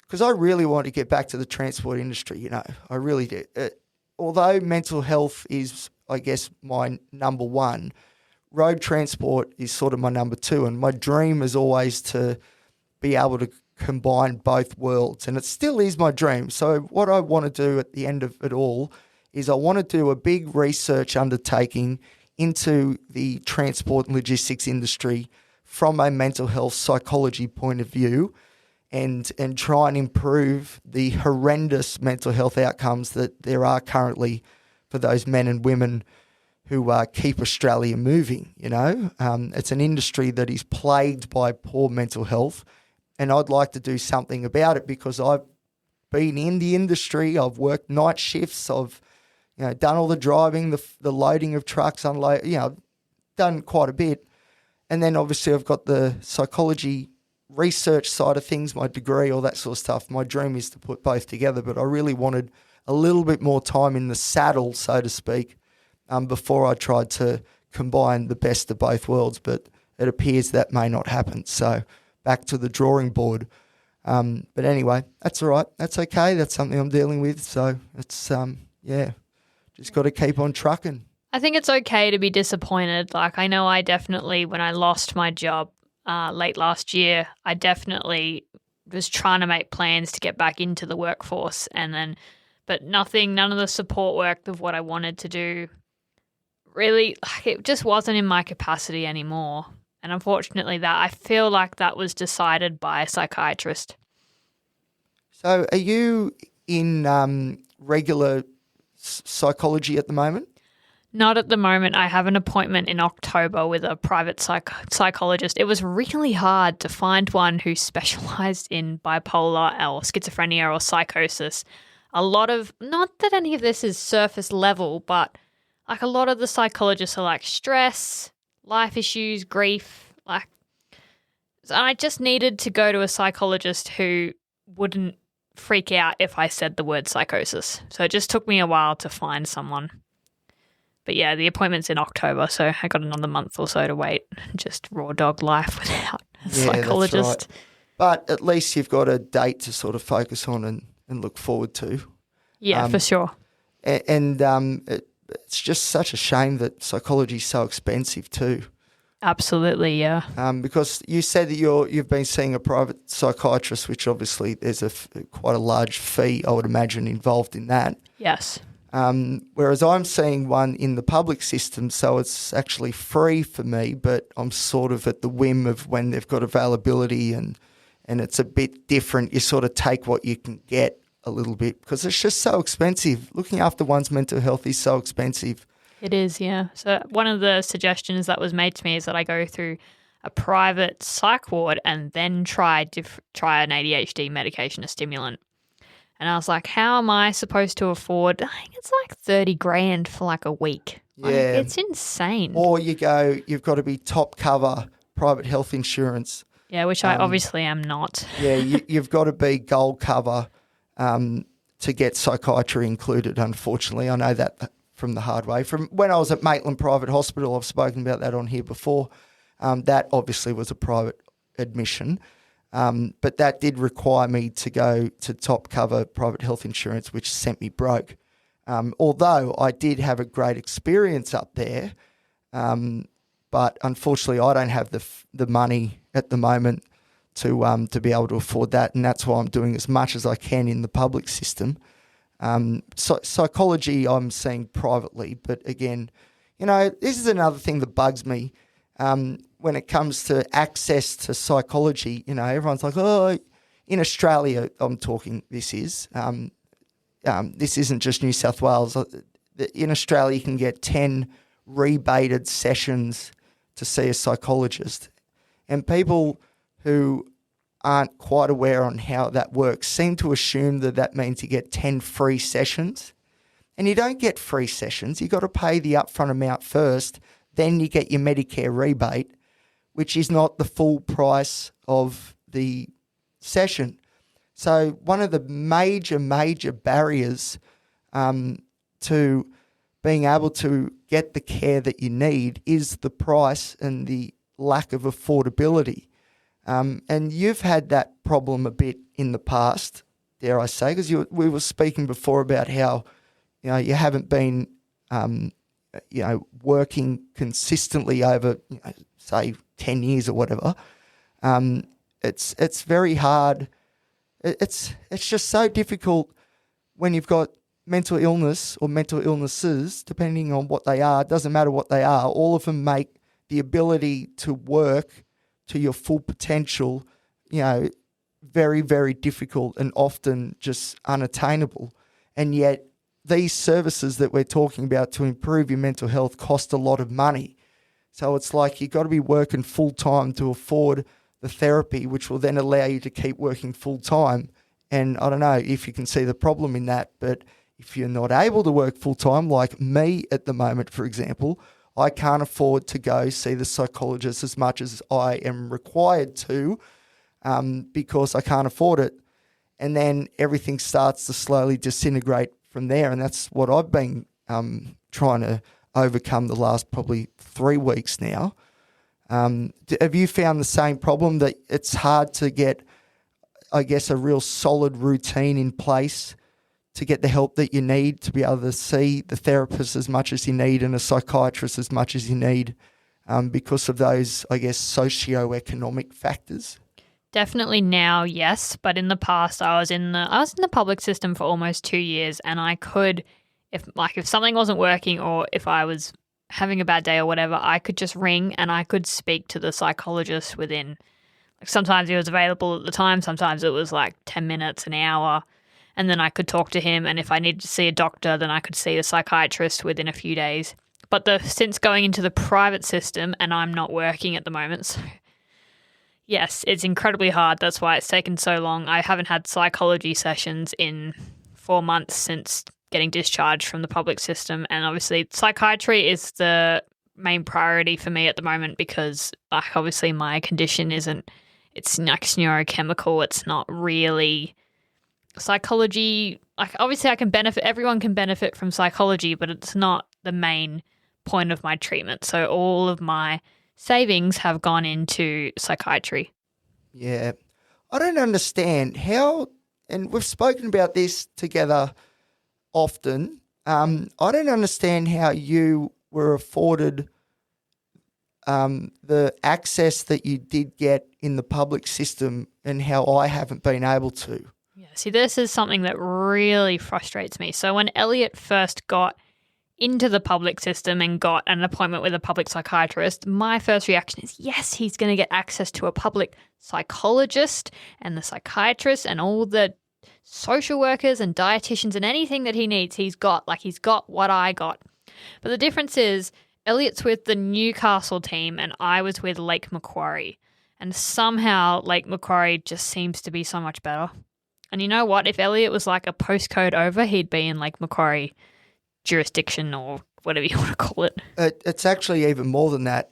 because I really want to get back to the transport industry, I really do. Although mental health is, I guess, my number one, road transport is sort of my number two, and my dream is always to be able to combine both worlds, and it still is my dream. So what I want to do at the end of it all is I want to do a big research undertaking into the transport and logistics industry from a mental health psychology point of view, and try and improve the horrendous mental health outcomes that there are currently for those men and women who keep Australia moving. It's an industry that is plagued by poor mental health, and I'd like to do something about it because I've been in the industry. I've worked night shifts. I've done all the driving, the loading of trucks, unload. Done quite a bit, and then obviously I've got the psychology research side of things, my degree, all that sort of stuff. My dream is to put both together, but I really wanted a little bit more time in the saddle, so to speak, before I tried to combine the best of both worlds, but it appears that may not happen. So back to the drawing board. But anyway, that's all right. That's okay. That's something I'm dealing with. So it's, just got to keep on trucking. I think it's okay to be disappointed. Like, I know I definitely, when I lost my job late last year, I definitely was trying to make plans to get back into the workforce, but none of the support work of what I wanted to do really, it just wasn't in my capacity anymore. And unfortunately I feel like that was decided by a psychiatrist. So are you in regular psychology at the moment? Not at the moment. I have an appointment in October with a private psychologist. It was really hard to find one who specialised in bipolar or schizophrenia or psychosis. Not that any of this is surface level, but like a lot of the psychologists are like stress, life issues, grief. So I just needed to go to a psychologist who wouldn't freak out if I said the word psychosis. So it just took me a while to find someone. But yeah, the appointment's in October, so I got another month or so to wait. Just raw dog life without a psychologist. That's right. But at least you've got a date to sort of focus on and look forward to. Yeah, for sure. It's just such a shame that psychology is so expensive too. Absolutely, yeah. Because you said that you've been seeing a private psychiatrist, which obviously there's quite a large fee, I would imagine, involved in that. Yes. Whereas I'm seeing one in the public system, so it's actually free for me, but I'm sort of at the whim of when they've got availability, and it's a bit different. You sort of take what you can get a little bit because it's just so expensive. Looking after one's mental health is so expensive. It is, yeah. So one of the suggestions that was made to me is that I go through a private psych ward and then try an ADHD medication, a stimulant. And I was like, how am I supposed to afford? I think it's like 30 grand for like a week. Yeah. It's insane. Or you've got to be top cover private health insurance. Yeah, which I obviously am not. Yeah, you've got to be gold cover to get psychiatry included, unfortunately. I know that from the hard way. From when I was at Maitland Private Hospital, I've spoken about that on here before. That obviously was a private admission. But that did require me to go to top cover private health insurance, which sent me broke. Although I did have a great experience up there, but unfortunately I don't have the money at the moment to be able to afford that, and that's why I'm doing as much as I can in the public system. Psychology I'm seeing privately, but again, this is another thing that bugs me. When it comes to access to psychology, everyone's like, oh, in Australia, I'm talking, this isn't just New South Wales. In Australia, you can get 10 rebated sessions to see a psychologist. And people who aren't quite aware on how that works seem to assume that means you get 10 free sessions. And you don't get free sessions. You've got to pay the upfront amount first, then you get your Medicare rebate. which is not the full price of the session. So one of the major barriers to being able to get the care that you need is the price and the lack of affordability. And you've had that problem a bit in the past, dare I say, because we were speaking before about how, you haven't been, working consistently over, say, 10 years or whatever. It's very hard. It's just so difficult when you've got mental illness or mental illnesses, depending on what they are. It doesn't matter what they are. All of them make the ability to work to your full potential, very, very difficult and often just unattainable. And yet these services that we're talking about to improve your mental health cost a lot of money. So it's like you've got to be working full time to afford the therapy, which will then allow you to keep working full time. And I don't know if you can see the problem in that, but if you're not able to work full time, like me at the moment, for example, I can't afford to go see the psychologist as much as I am required to because I can't afford it. And then everything starts to slowly disintegrate from there. And that's what I've been trying to overcome the last probably 3 weeks now. Have you found the same problem, that it's hard to get, I guess, a real solid routine in place to get the help that you need to be able to see the therapist as much as you need and a psychiatrist as much as you need because of those, I guess, socio-economic factors? Definitely now, yes. But in the past, I was in the public system for almost 2 years, and I could, if something wasn't working or if I was having a bad day or whatever, I could just ring and I could speak to the psychologist within, sometimes he was available at the time, sometimes it was 10 minutes, an hour, and then I could talk to him. And if I needed to see a doctor, then I could see a psychiatrist within a few days. But since going into the private system, and I'm not working at the moment, so yes, it's incredibly hard. That's why it's taken so long. I haven't had psychology sessions in 4 months since getting discharged from the public system. And obviously psychiatry is the main priority for me at the moment because obviously my condition it's neurochemical. It's not really psychology. Obviously everyone can benefit from psychology, but it's not the main point of my treatment. So all of my savings have gone into psychiatry. Yeah. I don't understand how, and we've spoken about this together often. I don't understand how you were afforded the access that you did get in the public system and how I haven't been able to. Yeah, see, this is something that really frustrates me. So when Elliot first got into the public system and got an appointment with a public psychiatrist, my first reaction is, yes, he's going to get access to a public psychologist and the psychiatrist and all the social workers and dietitians and anything that he needs. He's got what I got. But the difference is Elliot's with the Newcastle team and I was with Lake Macquarie. And somehow Lake Macquarie just seems to be so much better. And you know what? If Elliot was a postcode over, he'd be in Lake Macquarie jurisdiction or whatever you want to call it. It's actually even more than that.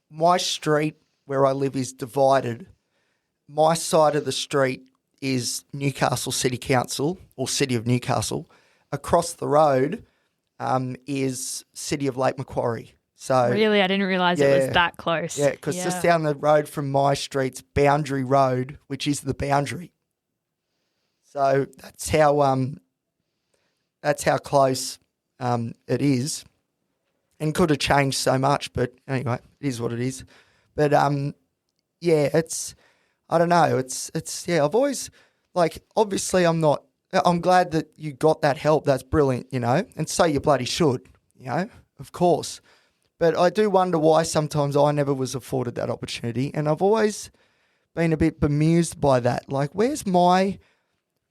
My street where I live is divided. My side of the street is Newcastle City Council or City of Newcastle. Across the road is City of Lake Macquarie. So really, I didn't realise it was that close. Yeah, because just down the road from my street's Boundary Road, which is the boundary. So that's how close it is, and could have changed so much. But anyway, it is what it is. But it's, I don't know. It's I've always, obviously I'm glad that you got that help. That's brilliant, and so you bloody should, of course. But I do wonder why sometimes I never was afforded that opportunity, and I've always been a bit bemused by that. Where's my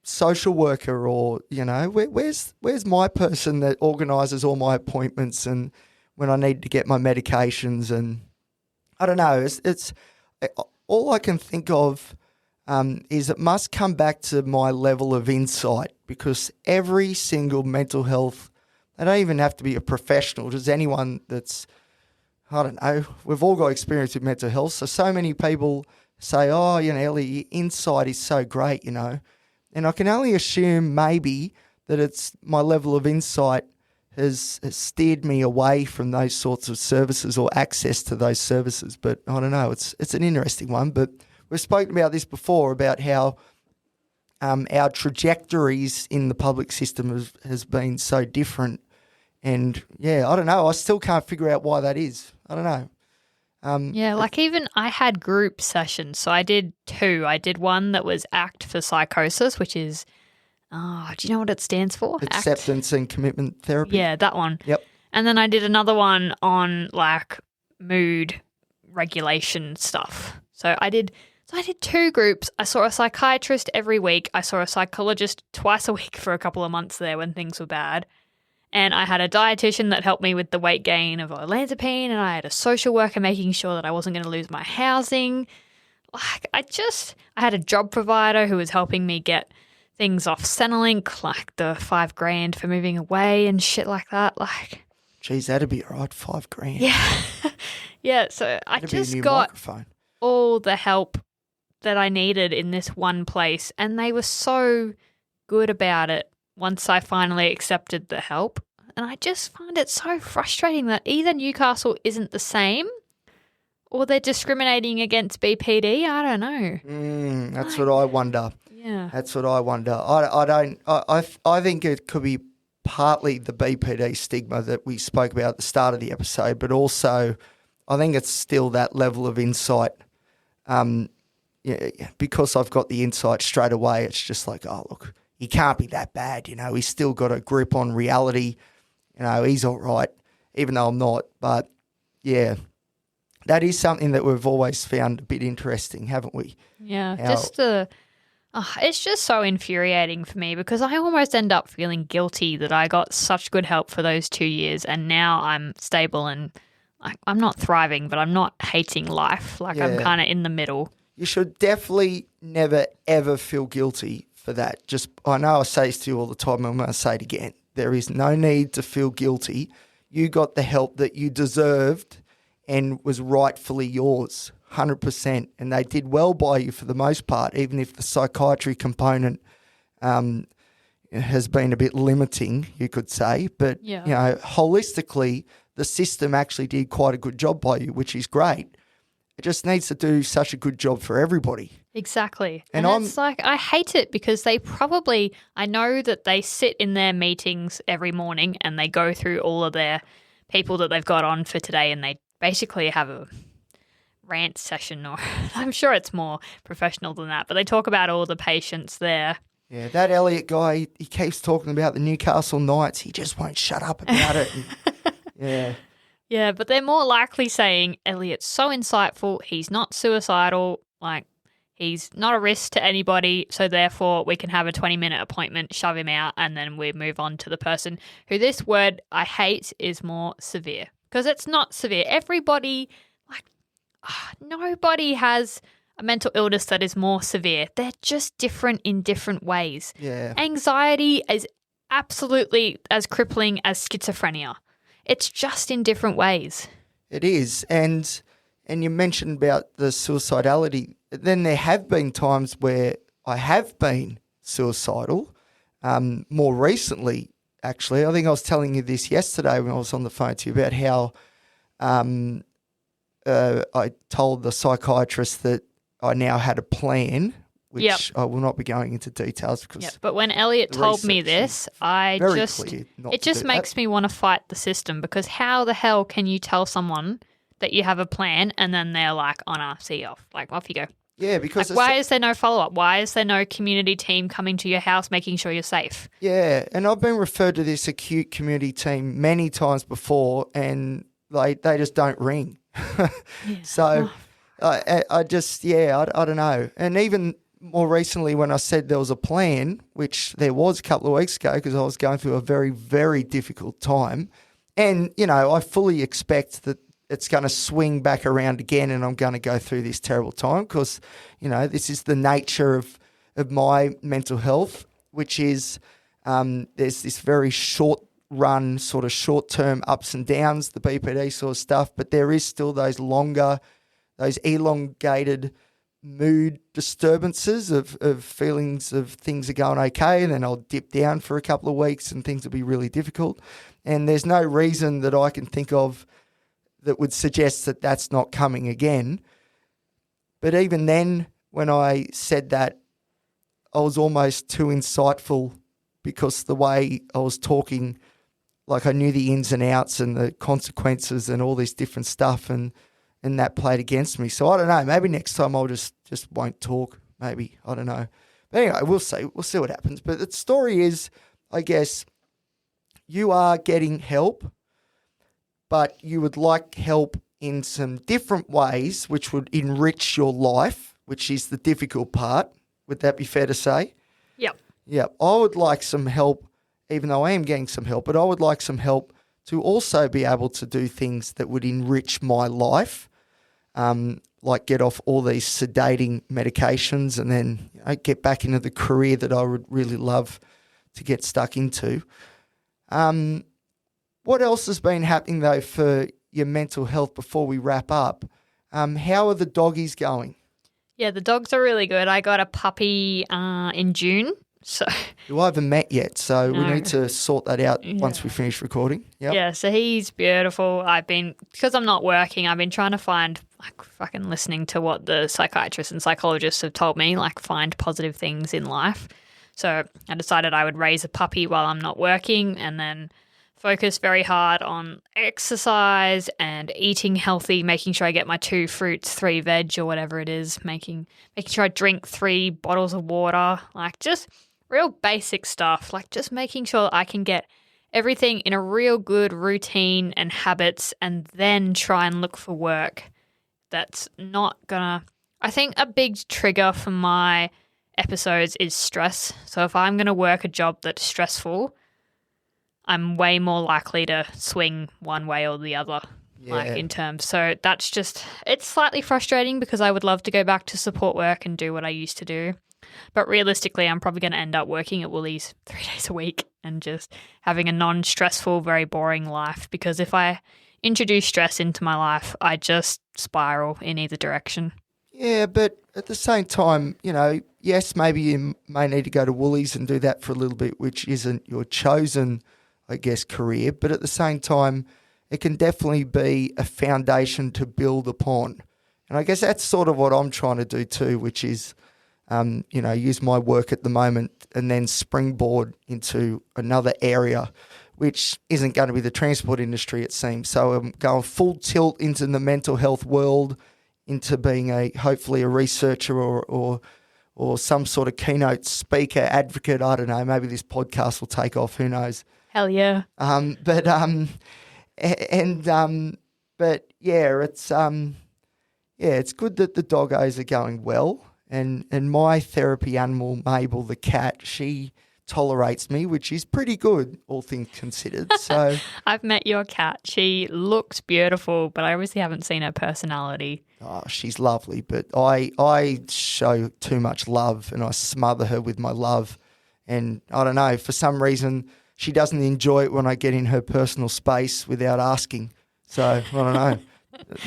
social worker, or where's my person that organises all my appointments and when I need to get my medications? And I don't know. It's all I can think of is it must come back to my level of insight, because every single mental health, they don't even have to be a professional, just anyone that's I don't know, we've all got experience with mental health. So many people say, oh, Elliot, your insight is so great, And I can only assume maybe that it's my level of insight has steered me away from those sorts of services or access to those services. But I don't know, it's an interesting one. But we've spoken about this before, about how our trajectories in the public system has been so different. And, I don't know. I still can't figure out why that is. I don't know. Even I had group sessions. So I did two. I did one that was ACT for psychosis, which is, do you know what it stands for? Acceptance and commitment therapy. Yeah, that one. Yep. And then I did another one on mood regulation stuff. So I did two groups. I saw a psychiatrist every week. I saw a psychologist twice a week for a couple of months there when things were bad. And I had a dietitian that helped me with the weight gain of olanzapine, and I had a social worker making sure that I wasn't going to lose my housing. I had a job provider who was helping me get things off Centrelink, like the $5,000 for moving away and shit like that. Geez, that'd be all right, $5,000. Yeah. Yeah, so I just got microphone. All the help that I needed in this one place, and they were so good about it once I finally accepted the help. And I just find it so frustrating that either Newcastle isn't the same or they're discriminating against BPD. I don't know. That's what I wonder. Yeah. That's what I wonder. I think it could be partly the BPD stigma that we spoke about at the start of the episode, but also I think it's still that level of insight. Because I've got the insight straight away, it's just like, oh, look, he can't be that bad, he's still got a grip on reality, he's all right, even though I'm not. But, yeah, that is something that we've always found a bit interesting, haven't we? Yeah, it's just so infuriating for me because I almost end up feeling guilty that I got such good help for those 2 years and now I'm stable and I'm not thriving, but I'm not hating life. I'm kind of in the middle. You should definitely never, ever feel guilty for that. I know I say this to you all the time, and I'm going to say it again. There is no need to feel guilty. You got the help that you deserved and was rightfully yours, 100%. And they did well by you for the most part, even if the psychiatry component has been a bit limiting, you could say. But, holistically, the system actually did quite a good job by you, which is great. It just needs to do such a good job for everybody. Exactly. And it's I hate it because I know that they sit in their meetings every morning and they go through all of their people that they've got on for today and they basically have a rant session, or I'm sure it's more professional than that, but they talk about all the patients there. Yeah, that Elliot guy, he keeps talking about the Newcastle Knights. He just won't shut up about it. Yeah. Yeah, but they're more likely saying, Elliot's so insightful, he's not suicidal, he's not a risk to anybody, so therefore we can have a 20-minute appointment, shove him out, and then we move on to the person who this word I hate is more severe. Because it's not severe. Everybody, nobody has a mental illness that is more severe. They're just different in different ways. Yeah. Anxiety is absolutely as crippling as schizophrenia. It's just in different ways. It is. And you mentioned about the suicidality. Then there have been times where I have been suicidal. More recently, actually. I think I was telling you this yesterday when I was on the phone to you about how I told the psychiatrist that I now had a plan, which I will not be going into details because. Yeah, but when Elliot told me this, it just makes me want to fight the system because how the hell can you tell someone that you have a plan and then they're like, "Oh no, see you off," off you go. Yeah, because why is there no follow up? Why is there no community team coming to your house making sure you're safe? Yeah, and I've been referred to this acute community team many times before, and they just don't ring. Yeah. So I don't know. And even more recently when I said there was a plan, which there was a couple of weeks ago because I was going through a very, very difficult time. And, I fully expect that it's going to swing back around again and I'm going to go through this terrible time because, this is the nature of my mental health, which is there's this very short run sort of short-term ups and downs, the BPD sort of stuff, but there is still those elongated mood disturbances of feelings of things are going okay, and then I'll dip down for a couple of weeks and things will be really difficult. And there's no reason that I can think of that would suggest that that's not coming again. But even then, when I said that, I was almost too insightful because the way I was talking, like I knew the ins and outs and the consequences and all this different stuff, and that played against me. So I don't know, maybe next time I'll just won't talk, maybe, I don't know. But anyway, we'll see what happens. But the story is, I guess, you are getting help, but you would like help in some different ways which would enrich your life, which is the difficult part. Would that be fair to say? Yep. I would like some help, even though I am getting some help, but I would like some help to also be able to do things that would enrich my life, like get off all these sedating medications and then get back into the career that I would really love to get stuck into. What else has been happening, though, for your mental health before we wrap up? How are the doggies going? Yeah, the dogs are really good. I got a puppy in June. So I haven't met yet, so No. we need to sort that out once we finish recording. Yep. Yeah, so he's beautiful. Because I'm not working, I've been trying to find, like, fucking listening to what the psychiatrists and psychologists have told me, like, find positive things in life. So I decided I would raise a puppy while I'm not working and then focus very hard on exercise and eating healthy, making sure I get my 2 fruits, 3 veg or whatever it is, making sure I drink 3 bottles of water, like just real basic stuff, like just making sure I can get everything in a real good routine and habits and then try and look for work that's not gonna... I think a big trigger for my episodes is stress. So if I'm gonna work a job that's stressful, I'm way more likely to swing one way or the other, like in terms. So that's just, it's slightly frustrating because I would love to go back to support work and do what I used to do. But realistically, I'm probably going to end up working at Woolies 3 days a week and just having a non-stressful, very boring life, because if I introduce stress into my life, I just spiral in either direction. Yeah, but at the same time, yes, maybe you may need to go to Woolies and do that for a little bit, which isn't your chosen, I guess, career. But at the same time, it can definitely be a foundation to build upon. And I guess that's sort of what I'm trying to do too, which is, use my work at the moment and then springboard into another area, which isn't going to be the transport industry, it seems. So I'm going full tilt into the mental health world, into being hopefully a researcher or some sort of keynote speaker, advocate. I don't know. Maybe this podcast will take off. Who knows? Hell yeah. But it's good that the doggos are going well. And my therapy animal, Mabel, the cat, she tolerates me, which is pretty good, all things considered. So I've met your cat. She looks beautiful, but I obviously haven't seen her personality. Oh, she's lovely, but I show too much love and I smother her with my love. And I don't know, for some reason, she doesn't enjoy it when I get in her personal space without asking. So I don't know.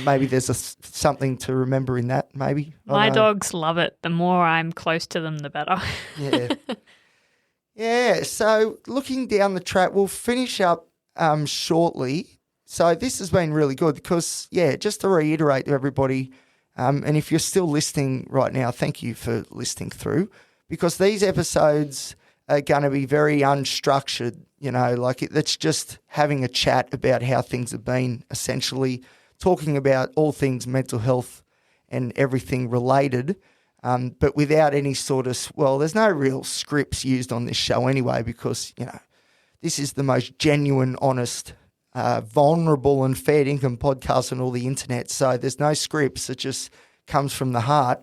Maybe there's something to remember in that, maybe. My dogs love it. The more I'm close to them, the better. Yeah. Yeah, so looking down the track, we'll finish up shortly. So this has been really good because, just to reiterate to everybody, and if you're still listening right now, thank you for listening through, because these episodes are going to be very unstructured, it's just having a chat about how things have been, essentially talking about all things mental health and everything related, but without any sort of, there's no real scripts used on this show anyway, because, this is the most genuine, honest, vulnerable and fair income podcast on all the internet. So there's no scripts. It just comes from the heart.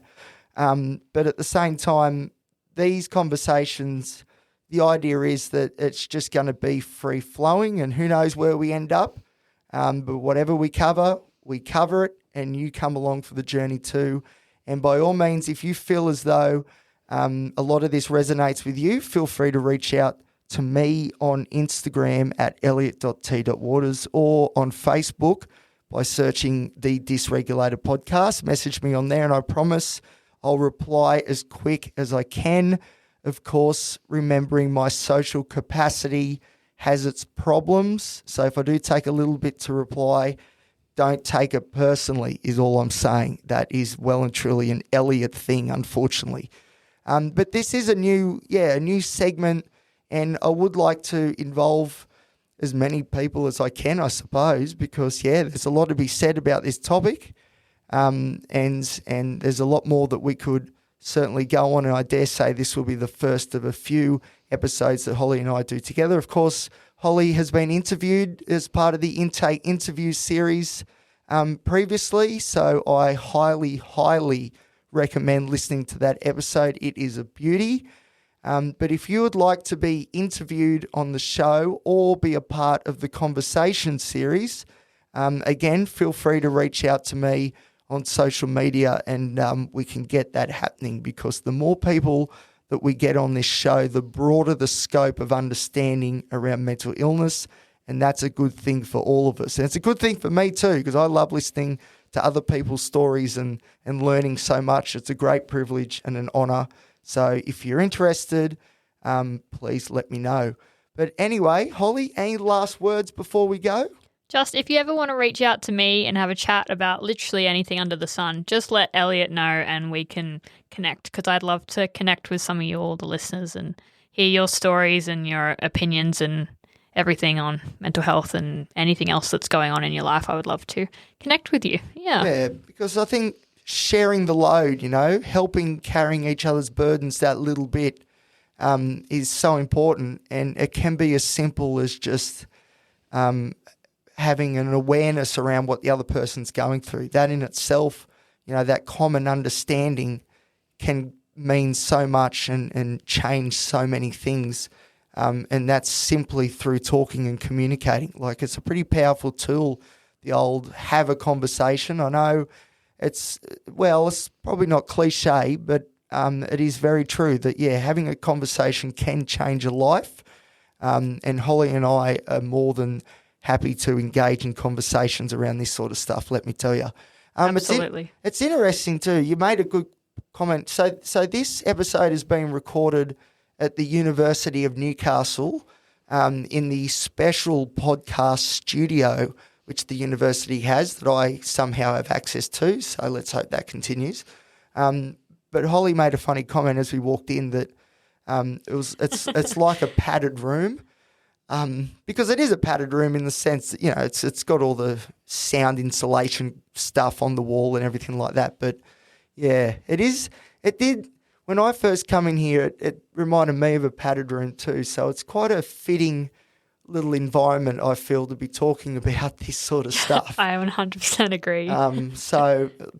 But at the same time, these conversations, the idea is that it's just going to be free flowing and who knows where we end up. But whatever we cover it, and you come along for the journey too. And by all means, if you feel as though a lot of this resonates with you, feel free to reach out to me on Instagram at elliot.t.waters or on Facebook by searching the Dysregulated Podcast. Message me on there and I promise I'll reply as quick as I can. Of course, remembering my social capacity has its problems. So if I do take a little bit to reply, don't take it personally is all I'm saying. That is well and truly an Elliot thing, unfortunately. But this is a new segment, and I would like to involve as many people as I can, I suppose, because, there's a lot to be said about this topic, and there's a lot more that we could certainly go on, and I dare say this will be the first of a few episodes that Holly and I do together. Of course, Holly has been interviewed as part of the Intake Interview series previously, so I highly recommend listening to that episode. It is a beauty. But if you would like to be interviewed on the show or be a part of the conversation series, again, feel free to reach out to me on social media and we can get that happening, because the more people that we get on this show, the broader the scope of understanding around mental illness, and that's a good thing for all of us. And it's a good thing for me too, because I love listening to other people's stories and learning so much. It's a great privilege and an honour. So if you're interested, please let me know. But anyway, Holly, any last words before we go? Just if you ever want to reach out to me and have a chat about literally anything under the sun, just let Elliot know and we can connect, because I'd love to connect with some of you, all the listeners, and hear your stories and your opinions and everything on mental health and anything else that's going on in your life. I would love to connect with you. Yeah, because I think sharing the load, helping carrying each other's burdens that little bit is so important, and it can be as simple as just having an awareness around what the other person's going through. That in itself, that common understanding can mean so much and change so many things. And that's simply through talking and communicating. Like, it's a pretty powerful tool, the old have a conversation. I know it's probably not cliche, but it is very true that, having a conversation can change a life. And Holly and I are more than happy to engage in conversations around this sort of stuff, let me tell you. Absolutely. It's interesting too. You made a good comment. So this episode is being recorded at the University of Newcastle in the special podcast studio which the university has that I somehow have access to. So let's hope that continues. But Holly made a funny comment as we walked in that it's like a padded room. Because it is a padded room in the sense that, it's got all the sound insulation stuff on the wall and everything like that. But it did, when I first come in here, it reminded me of a padded room too. So it's quite a fitting little environment, I feel, to be talking about this sort of stuff. I 100% agree.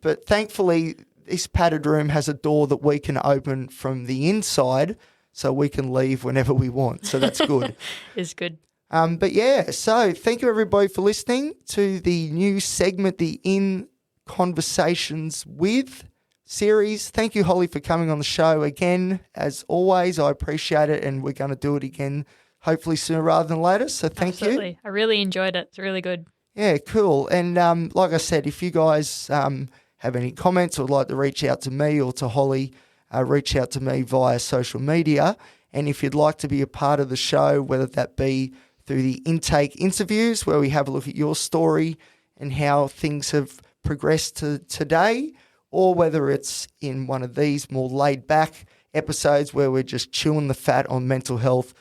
But thankfully, this padded room has a door that we can open from the inside, so we can leave whenever we want. So that's good. It's good. So thank you everybody for listening to the new segment, the In Conversations With series. Thank you, Holly, for coming on the show again. As always, I appreciate it, and we're going to do it again hopefully sooner rather than later. So thank you. I really enjoyed it. It's really good. Yeah, cool. And like I said, if you guys have any comments or would like to reach out to me or to Holly, reach out to me via social media. And if you'd like to be a part of the show, whether that be through the intake interviews where we have a look at your story and how things have progressed to today, or whether it's in one of these more laid back episodes where we're just chewing the fat on mental health,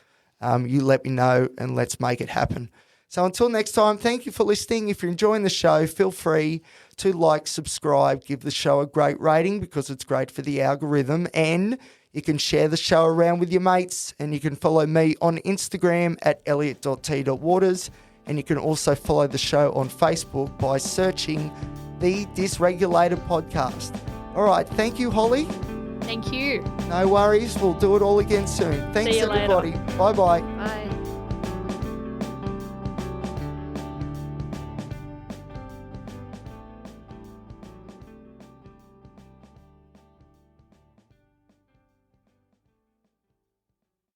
you let me know and let's make it happen. So until next time, thank you for listening. If you're enjoying the show, feel free to like, subscribe, give the show a great rating because it's great for the algorithm, and you can share the show around with your mates, and you can follow me on Instagram at elliot.t.waters, and you can also follow the show on Facebook by searching the Dysregulated Podcast. All right, thank you, Holly. Thank you. No worries. We'll do it all again soon. Thanks, everybody. Later. Bye-bye. Bye.